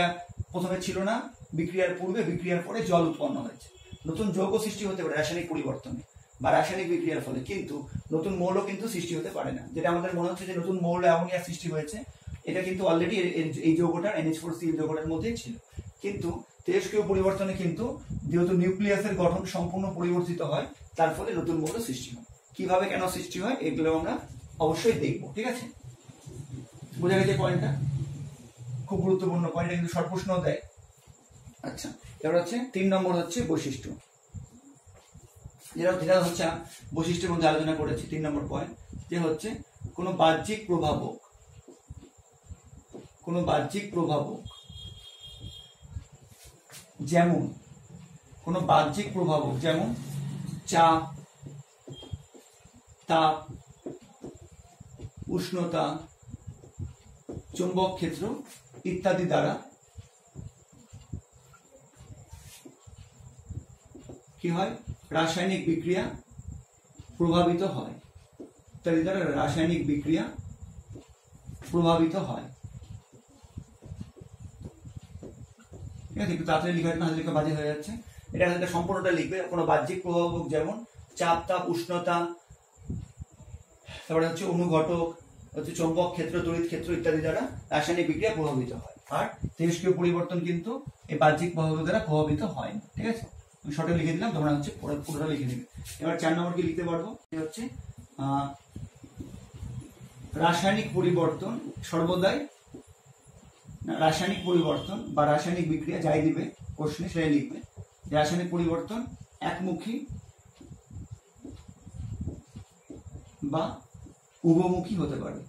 প্রথমে ছিল না, বিক্রিয়ার পূর্বে বিক্রিয়ার পরে জল উৎপন্ন হয়েছে, নতুন যৌগ সৃষ্টি হতে পারে রাসায়নিক পরিবর্তনে বা রাসায়নিক বিক্রিয়ার ফলে, কিন্তু নতুন মৌল কিন্তু সৃষ্টি হতে পারে না। যেটা আমাদের মনে হচ্ছে যে নতুন মৌল অ্যামোনিয়া সৃষ্টি হয়েছে, এটা কিন্তু অলরেডি এই যৌগটা NH4Cl যৌগটার মধ্যেই ছিল, কিন্তু তেজস্ক্রিয় পরিবর্তনে কিন্তু যেহেতু নিউক্লিয়াসের গঠন সম্পূর্ণ পরিবর্তিত হয়, তার ফলে নতুন মৌল সৃষ্টি হয়। কিভাবে কেন সৃষ্টি হয় এগুলো আমরা অবশ্যই দেখবো, ঠিক আছে? বোঝা গেছে পয়েন্টটা? খুব গুরুত্বপূর্ণ পয়েন্ট, কিন্তু শর্ট প্রশ্নও দেয়। আচ্ছা, এবার হচ্ছে 3 নম্বর হচ্ছে বৈশিষ্ট্য, যেটা হচ্ছে বৈশিষ্ট্যের মধ্যে আলোচনা করেছি। 3 নম্বর পয়েন্ট যে হচ্ছে কোনো বাহ্যিক প্রভাবক যেমন কোনো বাহ্যিক প্রভাবক যেমন চাপ, তাপ, উষ্ণতা, চৌম্বক ক্ষেত্র ইত্যাদি দ্বারা কি হয়, রাসায়নিক বিক্রিয়া প্রভাবিত হয়, ইত্যাদি দ্বারা রাসায়নিক বিক্রিয়া প্রভাবিত হয়, ঠিক আছে? একটু তাড়াতাড়ি লিখা না, লেখা বাজে হয়ে যাচ্ছে, এটা সম্পূর্ণটা লিখবে। কোনো বাহ্যিক প্রভাবক যেমন চাপ, তাপ, উষ্ণতা, তারপরে হচ্ছে অনুঘটক, হচ্ছে চৌম্বক ক্ষেত্র, তড়িৎ ক্ষেত্র ইত্যাদি দ্বারা রাসায়নিক বিক্রিয়া প্রভাবিত হয়। আর তেজস্ক্রিয় পরিবর্তন কিন্তু এই বাহ্যিক প্রভাব দ্বারা প্রভাবিত হয় না, ঠিক আছে? শর্টে লিখে দিলাম, তোমরা হচ্ছে পুরোটা লিখে নেবে। এবার 4 নম্বর কি লিখতে পারবো, হচ্ছে রাসায়নিক পরিবর্তন সর্বদাই, রাসায়নিক পরিবর্তন বা রাসায়নিক বিক্রিয়া যাই দিবে প্রশ্নে সেটাই লিখবে। রাসায়নিক পরিবর্তন একমুখী বা উভমুখী হতে পারে।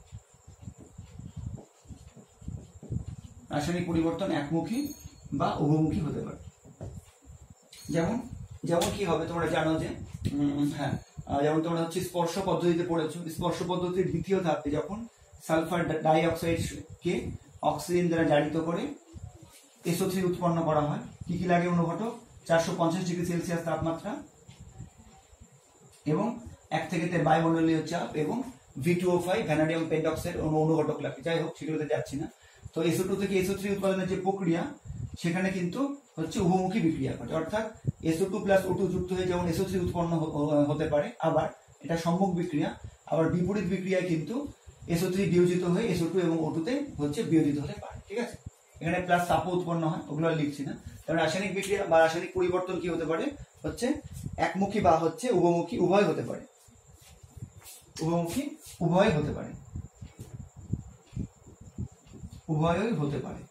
রাসায়নিক পরিবর্তন একমুখী বা উভমুখী হতে পারে। যেমন যেমন কি হবে তোমরা জানো যে হ্যাঁ, যেমন তোমরা হচ্ছে স্পর্শ পদ্ধতিতে পড়েছো, স্পর্শ পদ্ধতির দ্বিতীয় ধাপে যখন সালফার ডাই অক্সাইডকে অক্সিজেন দ্বারা জারিত করে SO3 উৎপন্ন করা হয়, কি কি লাগে অনুঘটক, 450 ডিগ্রি সেলসিয়াস তাপমাত্রা এবং 1 থেকে 3 বায়ুমণ্ডলীয় চাপ এবং V2O5 ভ্যানাডিয়াম পেন্টক্সাইড অনুঘটক লাগে। যাই হোক, সেগুলোতে যাচ্ছি না। তো SO2 থেকে SO3 উৎপাদনের যে প্রক্রিয়া সেখানে কিন্তু হচ্ছে উভমুখী বিক্রিয়া ঘটে, অর্থাৎ SO2 প্লাস O2 যুক্ত হয়ে যেমন SO3 উৎপন্ন হতে পারে, আবার এটা সম্মুখ বিক্রিয়া, আবার বিপরীত বিক্রিয়ায় কিন্তু SO3 বিয়োজিত হয়ে SO2 এবং O2 তে হচ্ছে বিয়োজিত হতে পারে। ঠিক আছে, এখানে প্লাস তাপও উৎপন্ন হয়, ওগুলো আর লিখছি না। কারণ রাসায়নিক বিক্রিয়া বা রাসায়নিক পরিবর্তন কি হতে পারে, হচ্ছে একমুখী বা হচ্ছে উভমুখী, উভয় হতে পারে, উভমুখী উভয় হতে পারে, উভয়ই হতে পারে।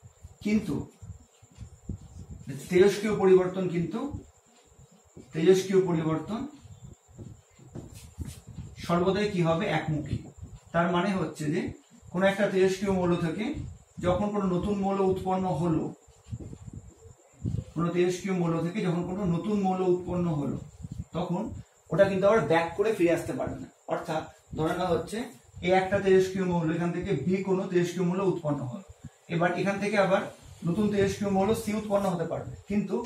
কিন্তু তেজস্ক্রিয় পরিবর্তন, কিন্তু তেজস্ক্রিয় পরিবর্তন সর্বদাই কি হবে, একমুখী। তার মানে হচ্ছে যে কোন একটা তেজস্ক্রিয় মৌল থেকে যখন কোনো নতুন মৌল উৎপন্ন হলো, কোনো তেজস্ক্রিয় মৌল থেকে যখন কোনো নতুন মৌল উৎপন্ন হলো, তখন ওটা কিন্তু আবার ব্যাক করে ফিরে আসতে পারবে না। অর্থাৎ ধরে নেওয়া হচ্ছে এই একটা তেজস্ক্রিয় মৌল, এখান থেকে বি কোনো তেজস্ক্রিয় মৌল উৎপন্ন হলো, এবার এখান থেকে আবার নতুন তেজস্ক্রিয় মৌল সি উৎপন্ন হতে পারবে, কিন্তু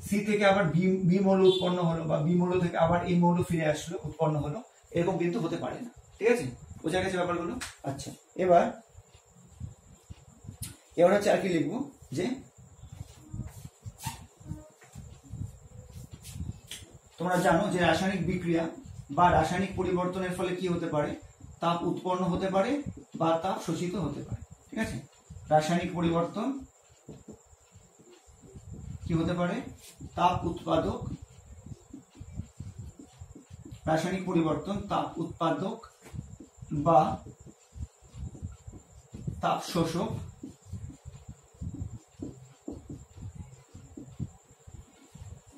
সি থেকে আবার বি মৌল উৎপন্ন হলো বা বি মৌল থেকে আবার এই মৌল ফিরে আসলো, উৎপন্ন হলো, এরকম কিন্তু হতে পারে না। ঠিক আছে, বোঝা গেছে ব্যাপারগুলো? আচ্ছা, এবার হচ্ছে আর কি লিখবো, যে তোমরা জানো যে রাসায়নিক বিক্রিয়া বা রাসায়নিক পরিবর্তনের ফলে কি হতে পারে, তাপ উৎপন্ন হতে পারে বা তাপ শোষিত হতে পারে। ঠিক আছে, রাসায়নিক পরিবর্তন কি হতে পারে, তাপ উৎপাদক, রাসায়নিক পরিবর্তন তাপ উৎপাদক বা তাপ শোষক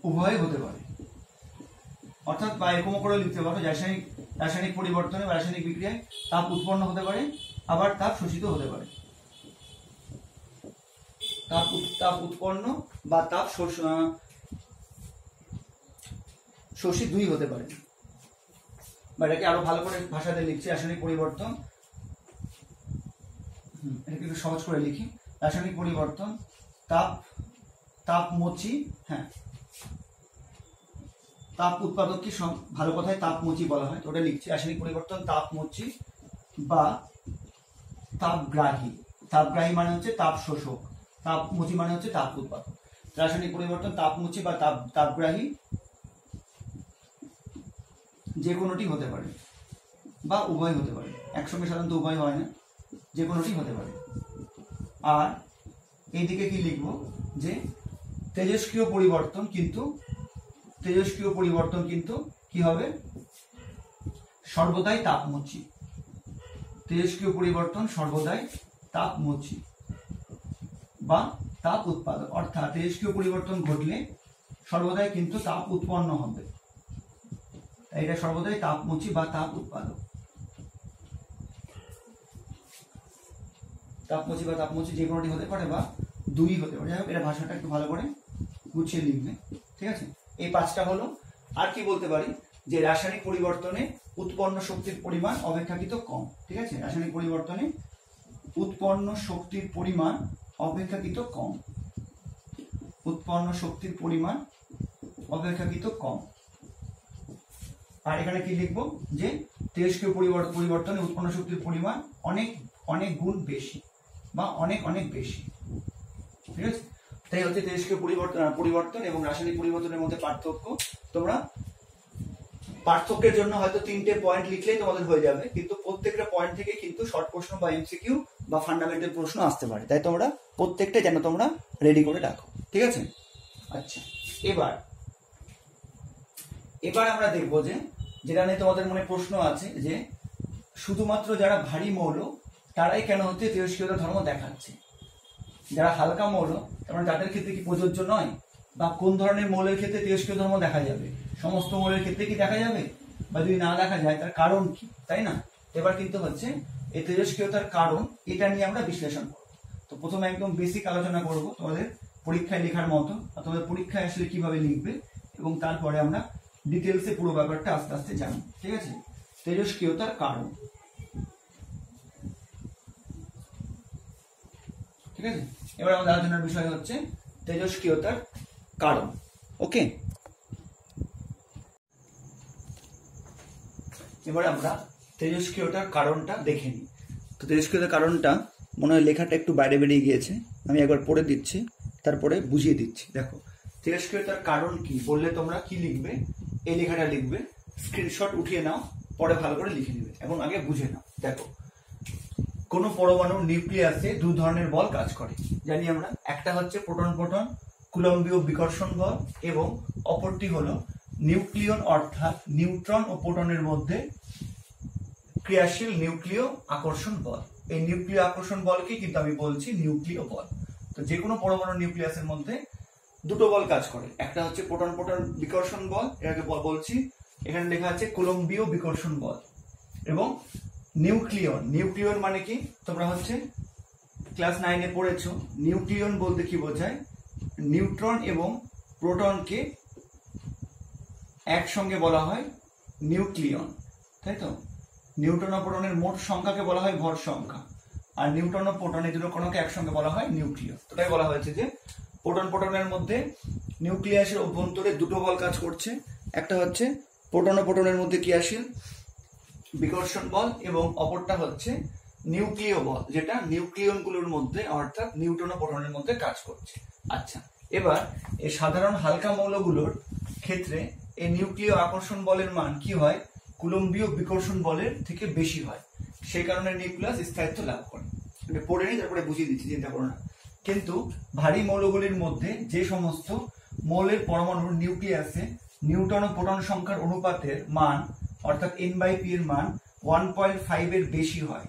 উভয় হতে পারে। অর্থাৎ বা এরকম করে লিখতে পারো, রাসায়নিক পরিবর্তনে বা রাসায়নিক বিক্রিয়ায় তাপ উৎপন্ন হতে পারে, আবার তাপ শোষিত হতে পারে। তাপ উৎপন্ন বা তাপ শোষিত দুই হতে পারে। বা এটাকে আরো ভালো করে ভাষাতে লিখছি, রাসায়নিক পরিবর্তন, এটাকে একটু সহজ করে লিখি, রাসায়নিক পরিবর্তন তাপমোচী, হ্যাঁ তাপ উৎপাদককে ভালো কথায় তাপমোচী বলা হয়, তো ওটা লিখছি, রাসায়নিক পরিবর্তন তাপমোচী বা তাপগ্রাহী। তাপগ্রাহী মানে হচ্ছে তাপ শোষক, তাপমোচী মানে হচ্ছে তাপ উৎপাদক। রাসায়নিক পরিবর্তন তাপমোচী বা তাপগ্রাহী যে কোনোটি হতে পারে বা উভয় হতে পারে, একসঙ্গে সাধারণত উভয় হয় না, যে কোনোটি হতে পারে। আর এইদিকে কি লিখবো, যে তেজস্ক্রিয় পরিবর্তন কিন্তু কি হবে, সর্বদাই তাপমোচী। তেজস্ক্রিয় পরিবর্তন সর্বদাই তাপমোচী বা তাপ উৎপাদক, অর্থাৎ তেজস্ক্রিয় পরিবর্তন ঘটলে সর্বদাই কিন্তু তাপ উৎপন্ন হবে, এটা সর্বদাই তাপমোচী বা তাপ উৎপাদক। তাপমোচী বা তাপমোচী যে কোনোটি হতে পারে বা দুই হতে পারে। যাই হোক, এটা ভাষাটা একটু ভালো করে গুছিয়ে লিখবে। ঠিক আছে, এই 5টা হলো। আর কি বলতে পারি, যে রাসায়নিক পরিবর্তনে উৎপন্ন শক্তির পরিমাণ অপেক্ষাকৃত কম। ঠিক আছে, রাসায়নিক পরিবর্তনে উৎপন্ন শক্তির পরিমাণ অপেক্ষাকৃত কম, উৎপন্ন শক্তির পরিমাণ অপেক্ষাকৃত কম। আর এখানে কি লিখবো, যে তেজস্ক্রিয় পরিবর্তনে উৎপন্ন শক্তির পরিমাণ অনেক গুণ বেশি বা অনেক বেশি। ঠিক আছে, তাই হচ্ছে তেজস্ক্রিয় পরিবর্তন এবং রাসায়নিক পরিবর্তনের মধ্যে পার্থক্য। তোমরা পার্থক্যের জন্য হয়তো 3টে পয়েন্ট লিখলেই তোমাদের হয়ে যাবে, কিন্তু প্রত্যেকটা পয়েন্ট থেকে কিন্তু শর্ট প্রশ্ন বা এমসিকিউ বা ফান্ডামেন্টাল প্রশ্ন আসতে পারে, তাই তোমরা প্রত্যেকটা যেন তোমরা রেডি করে রাখো। ঠিক আছে, আচ্ছা, এবার এবার আমরা দেখবো যে যেটা নিয়ে তোমাদের মনে প্রশ্ন আছে যে শুধুমাত্র যারা ভারী মৌল তারাই কেন হচ্ছে তেজস্ক্রিয়তা ধর্ম দেখাচ্ছে, যারা হালকা মৌল তার তাদের ক্ষেত্রে কি প্রযোজ্য নয়, বা কোন ধরনের মৌলের ক্ষেত্রে তেজস্ক্রিয় ধর্ম দেখা যাবে, সমস্ত মৌলের ক্ষেত্রে কি দেখা যাবে, বা যদি না দেখা যায় তার কারণ কি, তাই না? এবার কিন্তু হচ্ছে এই তেজস্ক্রিয়তার কারণ এটা নিয়ে আমরা বিশ্লেষণ করব। তো প্রথমে একদম বেসিক আলোচনা করব তোমাদের পরীক্ষায় লেখার মতো, তোমাদের পরীক্ষায় আসলে কিভাবে লিখবে, এবং তারপরে আমরা ডিটেলসে পুরো ব্যাপারটা আস্তে আস্তে জানবো। ঠিক আছে? তেজস্ক্রিয়তার কারণ। ঠিক আছে, এবার আমাদের আলোচনার বিষয় হচ্ছে তেজস্ক্রিয়তার কারণ। ওকে, এবার আমরা তেজস্ক্রিয়তার কারণটা দেখে নিই। তো তেজস্ক্রিয়তার কারণটা মনে হয় লেখাটা একটু বাইরে বেরিয়ে গিয়েছে, আমি একবার পড়ে দিচ্ছি তারপরে বুঝিয়ে দিচ্ছি। দেখো, তেজস্ক্রিয়তার কারণ কি বললে তোমরা কি লিখবে, এই লেখাটা লিখবে, স্ক্রিনশট উঠিয়ে নাও, পরে ভালো করে লিখে নেবে এবং আগে বুঝে নাও। দেখো, কোন পরমাণুর নিউক্লিয়াসে দু ধরনের বল কাজ করে জানি আমরা, একটা হচ্ছে প্রোটন প্রোটন কুলম্বীয় বিকর্ষণ বল, এবং অপরটি হলো নিউক্লিয়ন অর্থাৎ নিউট্রন ও প্রোটনের মধ্যে ক্রিয়াশীল নিউক্লিয় আকর্ষণ বল। এই নিউক্লিয় আকর্ষণ বলকে কিন্তু আমি বলছি নিউক্লিয় বল। তো যে কোনো পরমাণু নিউক্লিয়াসের মধ্যে দুটো বল কাজ করে, একটা হচ্ছে প্রোটন প্রোটন বিকর্ষণ বল, এটাকে বলছি, এখানে লেখা আছে কুলম্বীয় বিকর্ষণ বল, এবং নিউক্লিয়ন। নিউক্লিয়ন মানে কি তোমরা হচ্ছে ক্লাস 9-এ পড়েছো। নিউক্লিয়ন বলতে কি বোঝায়, নিউট্রন এবং প্রোটনকে একসঙ্গে বলা হয় নিউক্লিয়ন, তাই তো? নিউট্রন ও প্রোটনের মোট সংখ্যাকে বলা হয় ভর সংখ্যা, আর নিউট্রন ও প্রোটন এই দুটো কণাকে একসঙ্গে বলা হয় নিউক্লিয়। তো তাই বলা হয়েছে যে প্রোটন প্রোটনের মধ্যে নিউক্লিয়াসের অভ্যন্তরে দুটো বল কাজ করছে, একটা হচ্ছে প্রোটন ও প্রোটনের মধ্যে ক্রিয়াশীল বিকর্ষণ বল, এবং অপরটা হচ্ছে নিউক্লিয় বল, যেটা নিউক্লিয়ন গুলোর মধ্যে অর্থাৎ নিউট্রন ও প্রোটনের মধ্যে কাজ করছে। আচ্ছা, এবার এই সাধারণ হালকা মৌলগুলোর ক্ষেত্রে এই নিউক্লিয় আকর্ষণ বলের মান কি হয়, কুলম্বীয় বিকর্ষণ বলের থেকে বেশি হয়, সেই কারণে নিউক্লিয়াস স্থায়িত্ব লাভ করে। পড়ে নিই, তারপরে বুঝিয়ে দিচ্ছি, চিন্তা করো না। কিন্তু ভারী মৌলগুলির মধ্যে যে সমস্ত মৌলের পরমাণুর নিউক্লিয়াসে নিউট্রন ও প্রোটন সংখ্যার অনুপাতের মান অর্থাৎ n/p এর মান 1.5 এর বেশি হয়,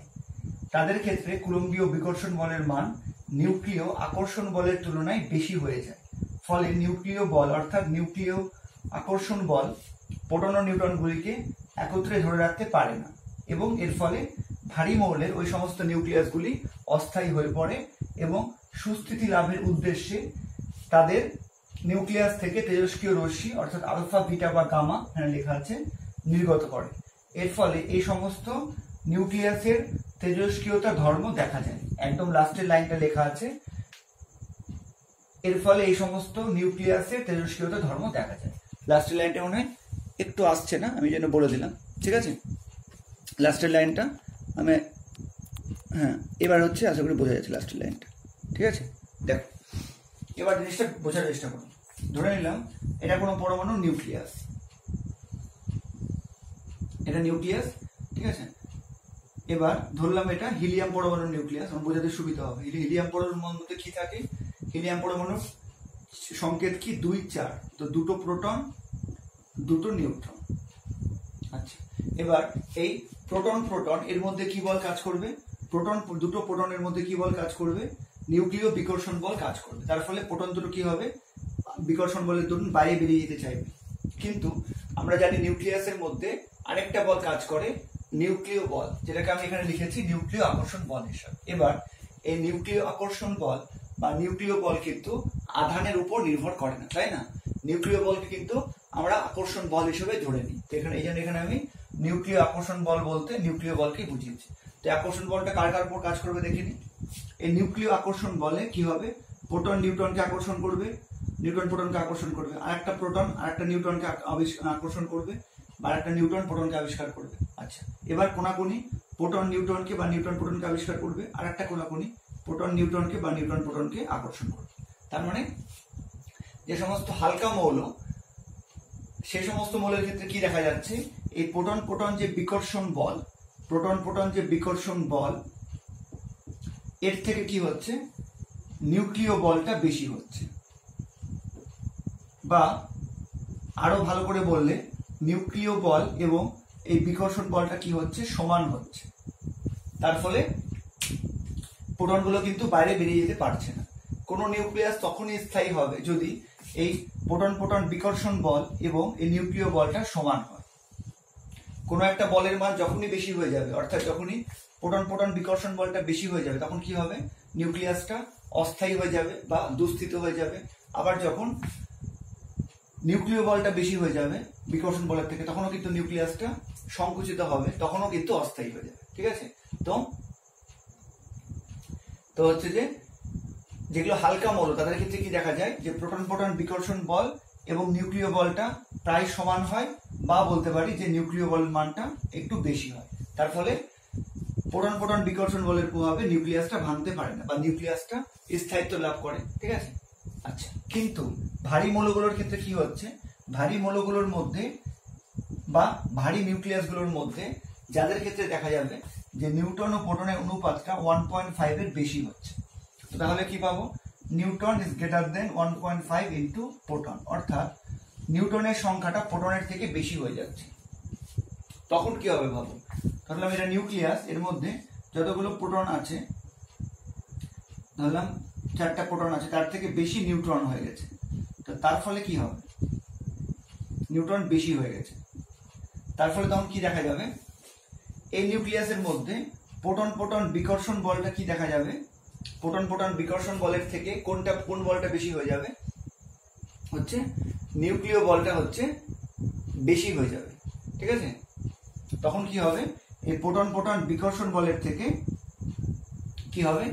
তাদের ক্ষেত্রে কুলম্বীয় বিকর্ষণ বলের মান নিউক্লিয় আকর্ষণ বলের তুলনায় বেশি হয়ে যায়। ফলে নিউক্লিয় বল অর্থাৎ নিউক্লিয় আকর্ষণ বল প্রোটন ও নিউট্রনগুলিকে একত্রে ধরে রাখতে পারে না, এবং এর ফলে ভারী মৌলের ওই সমস্ত নিউক্লিয়াসগুলি অস্থায়ী হয়ে পড়ে, এবং সুস্থিতি লাভের উদ্দেশ্যে তাদের নিউক্লিয়াস থেকে তেজস্ক্রিয় রশ্মি অর্থাৎ আলফা বিটা বা গামা এখানে লেখা আছে নির্গত করে। এর ফলে এই সমস্ত নিউক্লিয়াসের তেজস্ক্রিয়তা ধর্ম দেখা যায়। একদম লাস্টের লাইনটা লেখা আছে, এর ফলে এই সমস্ত নিউক্লিয়াসের তেজস্ক্রিয়তা ধর্ম দেখা যায়। লাস্টের লাইনটা মনে হয় একটু আসছে না, আমি যেন বলে দিলাম। ঠিক আছে, লাস্টের লাইনটা আমি, হ্যাঁ এবার হচ্ছে আশা করি বোঝা যাচ্ছে লাস্টের লাইনটা। ঠিক আছে, দেখো এবার জিনিসটা বোঝার চেষ্টা করুন। ধরে নিলাম এটা কোনো পরমাণু নিউক্লিয়াস, এটা নিউক্লিয়াস, ঠিক আছে। এবার ধরলাম এটা হিলিয়াম পরমাণুর নিউক্লিয়াস, আমার বোঝাতে সুবিধা হবে। হিলিয়াম পরমাণুর মধ্যে কি থাকে, হিলিয়াম পরমাণুর সংকেত কি 2 4, তো দুটো প্রোটন দুটো নিউট্রন। আচ্ছা, এবার এই প্রোটন প্রোটন এর মধ্যে কি বল কাজ করবে, প্রোটন দুটো প্রোটনের মধ্যে কি বল কাজ করবে, নিউক্লিয় বিকর্ষণ বল কাজ করবে। তার ফলে প্রোটন দুটো কি হবে, বিকর্ষণ বলের দরুন বাইরে বেরিয়ে যেতে চাইবে। কিন্তু আমরা জানি নিউক্লিয়াসের মধ্যে আরেকটা বল কাজ করে, নিউক্লিয় বল, যেটাকে আমি এখানে লিখেছি নিউক্লিয় আকর্ষণ বল হিসাবে। এবার এই নিউক্লিয় আকর্ষণ বল বা নিউক্লিয় বল কিন্তু আধানের উপর নির্ভর করে না, তাই না? নিউক্লিয় বলকে কিন্তু আমরা আকর্ষণ বল হিসেবে ধরে নিই। তো এখানে এই জন্য এখানে আমি নিউক্লিয় আকর্ষণ বল বলতে নিউক্লিয় বলকে বুঝিয়েছি। তো আকর্ষণ বলটা কার কার উপর কাজ করবে দেখে নিই। এই নিউক্লিয় আকর্ষণ বলে কি হবে, প্রোটন নিউট্রনকে আকর্ষণ করবে, নিউট্রন প্রোটনকে আকর্ষণ করবে, আরেকটা প্রোটন আরেকটা নিউট্রনকে আকর্ষণ করবে, বা একটা নিউট্রন প্রোটনকে আবিষ্কার করবে। আচ্ছা, এবার কোনাকুনি প্রোটন নিউট্রনকে বা নিউট্রন প্রোটনকে আবিষ্কার করবে, আর একটা কোনাকুনি প্রোটন নিউট্রনকে বা নিউট্রন প্রোটনকে আকর্ষণ করবে। তার মানে যে সমস্ত হালকা মৌল, সে সমস্ত মৌলের ক্ষেত্রে কি দেখা যাচ্ছে, এই প্রোটন প্রোটন যে বিকর্ষণ বল, প্রোটন প্রোটন যে বিকর্ষণ বল, এর থেকে কি হচ্ছে, নিউক্লিয় বলটা বেশি হচ্ছে, বা আরো ভালো করে বললে নিউক্লিয় বল এবং এই বিকর্ষণ বলটা কি হচ্ছে, সমান হচ্ছে। তার ফলে প্রোটনগুলো কিন্তু বাইরে বেরিয়ে যেতে পারছে না। কোনো নিউক্লিয়াস তখনই স্থায়ী হবে যদি এই প্রোটন প্রোটন বিকর্ষণ বল এবং এই নিউক্লিয় বলটা সমান হয়। কোনো একটা বলের মান যখনই বেশি হয়ে যাবে, অর্থাৎ যখনই প্রোটন প্রোটন বিকর্ষণ বলটা বেশি হয়ে যাবে, তখন কি হবে, নিউক্লিয়াসটা অস্থায়ী হয়ে যাবে বা দুস্থিত হয়ে যাবে। আবার যখন নিউক্লিয় বলটা বেশি হয়ে যাবে বিকর্ষণ বলের থেকে, তখনও কিন্তু নিউক্লিয়াসটা সংকুচিত হবে, তখনও কিন্তু অস্থায়ী হয়ে যাবে। ঠিক আছে, তো হচ্ছে যে যেগুলো হালকা মৌল তাদের ক্ষেত্রে কি দেখা যায় যে প্রোটন প্রোটন বিকর্ষণ বল এবং নিউক্লিয় বলটা প্রায় সমান হয়, বা বলতে পারি যে নিউক্লিয় বলের মানটা একটু বেশি হয়। তার ফলে প্রোটন প্রোটন বিকর্ষণ বলের প্রভাবে নিউক্লিয়াসটা ভাঙতে পারে না বা নিউক্লিয়াসটা স্থায়িত্ব লাভ করে। ঠিক আছে, আচ্ছা, কিন্তু ভারী মৌলগুলোর ক্ষেত্রে কি হচ্ছে, ভারী মৌলগুলোর মধ্যে বা ভারী নিউক্লিয়াসগুলোর মধ্যে যাদের ক্ষেত্রে দেখা যাবে যে নিউট্রন ও প্রোটনের অনুপাতটা 1.5 এর বেশি হচ্ছে, তো তাহলে কি পাবো, neutron is greater than 1.5 into proton, অর্থাৎ নিউটনের সংখ্যাটা প্রোটনের থেকে বেশি হয়ে যাচ্ছে। তখন কি হবে ভাবো, ধরলাম এটা নিউক্লিয়াস, এর মধ্যে যতগুলো প্রোটন আছে, ধরলাম 4টা প্রোটন আছে, তার থেকে বেশি নিউট্রন হয়ে গেছে। তো তার ফলে কি হবে, নিউট্রন বেশি হয়ে গেছে, তার ফলে তখন কি দেখা যাবে, এই নিউক্লিয়াসের মধ্যে প্রোটন প্রোটন বিকর্ষণ বলটা কি দেখা যাবে, প্রোটন প্রোটন বিকর্ষণ বলের থেকে কোন বলটা বেশি হয়ে যাবে, হচ্ছে নিউক্লিয় বলটা হচ্ছে বেশি হয়ে যাবে। ঠিক আছে, তখন কি হবে, এই প্রোটন প্রোটন বিকর্ষণ বলের থেকে কি হবে,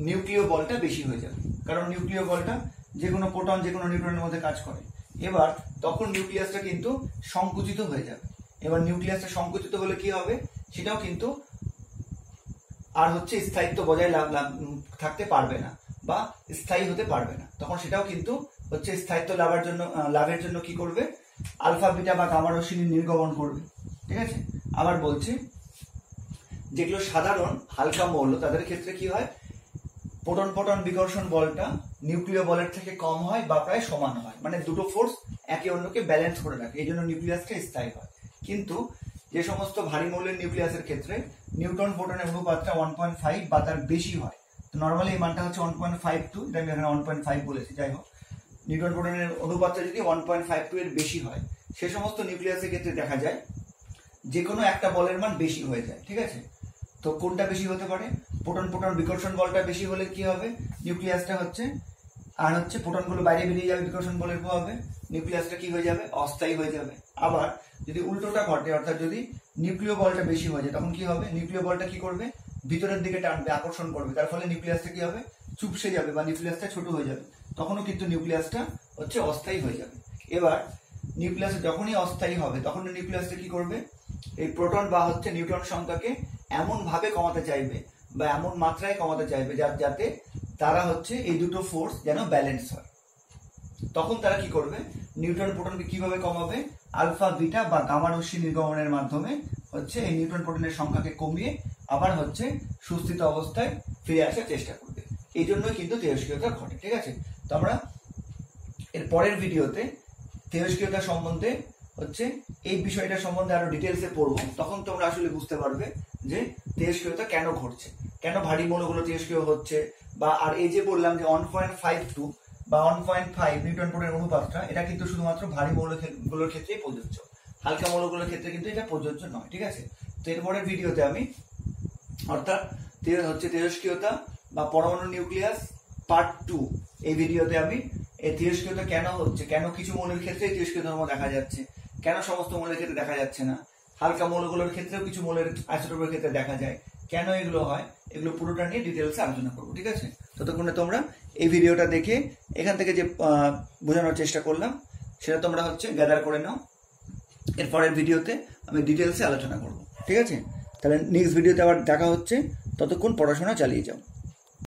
নিউক্লিয় বলটা বেশি হয়ে যাবে, কারণ নিউক্লিয় বলটা যে কোনো প্রোটন যে কোনো নিউট্রনের মধ্যে কাজ করে। এবার তখন নিউক্লিয়াসটা কিন্তু সংকুচিত হয়ে যাবে। এবার নিউক্লিয়াসটা সংকুচিত হলে কি হবে, সেটাও কিন্তু আর হচ্ছে স্থায়িত্ব বজায় থাকতে পারবে না বা স্থায়ী হতে পারবে না। তখন সেটাও কিন্তু হচ্ছে স্থায়িত্ব লাভের জন্য কি করবে, আলফা বিটা বা গামা রশ্মি নির্গমন করবে। ঠিক আছে, আবার বলছি, যেগুলো সাধারণ হালকা মৌল তাদের ক্ষেত্রে কি হয়, প্রোটন প্রোটন বিকর্ষণ বলটা নিউক্লিয় বলের থেকে কম হয় বা প্রায় সমান হয়, মানে দুটো ফোর্স একে অন্যকে ব্যালেন্স করে রাখে, এই জন্য নিউক্লিয়াসটা স্থায়ী হয়। কিন্তু যে সমস্ত ভারী মৌলের নিউক্লিয়াসের ক্ষেত্রে নিউট্রন প্রোটনের অনুপাতটা 1.5 বা তার বেশি হয়, তো নর্মালি এই মানটা হচ্ছে 1.52, এটা আমি এখানে 1.5 বলেছি, যাই হোক, নিউট্রন প্রোটনের অনুপাতটা যদি 1.52 এর বেশি হয়, সে সমস্ত নিউক্লিয়াসের ক্ষেত্রে দেখা যায় যে কোনো একটা বলের মান বেশি হয়ে যায়। ঠিক আছে, তো কোনটা বেশি হতে পারে, প্রোটন প্রোটন বিকর্ষণ বলটা বেশি হলে কি হবে, নিউক্লিয়াসটা হচ্ছে আর হচ্ছে প্রোটনগুলো বাইরে বেরিয়ে যাবে বিকর্ষণ বলের প্রভাবে, নিউক্লিয়াসটা কি হয়ে যাবে, অস্থায়ী হয়ে যাবে। আবার যদি উল্টোটা ঘটে, অর্থাৎ যদি নিউক্লিয় বলটা বেশি হয়ে যায়, তখন কি হবে, নিউক্লিয় বলটা কি করবে, ভিতরের দিকে টানবে, আকর্ষণ করবে, তার ফলে নিউক্লিয়াসটা কি হবে, চুপসে যাবে বা নিউক্লিয়াসটা ছোট হয়ে যাবে, তখনও কিন্তু নিউক্লিয়াসটা হচ্ছে অস্থায়ী হয়ে যাবে। এবার নিউক্লিয়াস যখনই অস্থায়ী হবে, তখন নিউক্লিয়াসটা কি করবে, এই প্রোটন বা হচ্ছে নিউট্রন সংখ্যাকে এমন ভাবে কমাতে চাইবে বা এমন মাত্রায় কমাতে চাইবে যাতে তারা হচ্ছে এই দুটো ফোর্স যেন ব্যালেন্স হয়। তখন তারা কি করবে, নিউট্রন প্রোটনকে কিভাবে কমাবে, আলফা বিটা বা গামা রশ্মি নির্গমনের মাধ্যমে হচ্ছে এই নিউট্রন প্রোটনের সংখ্যাকে কমিয়ে আবার হচ্ছে সুস্থিত অবস্থায় ফিরে আসার চেষ্টা করবে। এই জন্যই কিন্তু তেজস্ক্রিয়তা ঘটে। ঠিক আছে, তো আমরা এর পরের ভিডিওতে তেজস্ক্রিয়তা সম্বন্ধে হচ্ছে এই বিষয়টা সম্বন্ধে আরো ডিটেলসে পড়বো, তখন তোমরা আসলে বুঝতে পারবে যে তেজস্ক্রিয়তা কেন ঘটছে, কেন ভারী মৌলগুলো তেজস্ক্রিয় হচ্ছে, বা আর এই যে বললাম যে 1.52 বা 1.5 নিউটন প্রোটনের অনুপাতটা, এটা কিন্তু শুধুমাত্র ভারী মৌলগুলোর ক্ষেত্রেই প্রযোজ্য, হালকা মৌলগুলোর ক্ষেত্রে কিন্তু এটা প্রযোজ্য নয়। ঠিক আছে, তো এরপরের ভিডিওতে আমি অর্থাৎ হচ্ছে তেজস্ক্রিয়তা বা পরমাণু নিউক্লিয়াস পার্ট 2, এই ভিডিওতে আমি এই তেজস্ক্রিয়তা কেন হচ্ছে, কেন কিছু মৌলের ক্ষেত্রে তেজস্ক্রিয় ধর্ম দেখা যাচ্ছে, কেন সমস্ত মৌলের ক্ষেত্রে দেখা যাচ্ছে না, হালকা মৌলগুলোর ক্ষেত্রেও কিছু মৌলের আইসোটোপের ক্ষেত্রে দেখা যায়, কেন এগুলো হয়, এগুলো পুরোটা নিয়ে ডিটেলসে আলোচনা করবো। ঠিক আছে, ততক্ষণে তোমরা এই ভিডিওটা দেখে এখান থেকে যে বোঝানোর চেষ্টা করলাম সেটা তোমরা হচ্ছে গ্যাদার করে নাও, এরপরের ভিডিওতে আমি ডিটেলসে আলোচনা করবো। ঠিক আছে, তাহলে নেক্সট ভিডিওতে আবার দেখা হচ্ছে, ততক্ষণ পড়াশোনা চালিয়ে যাও।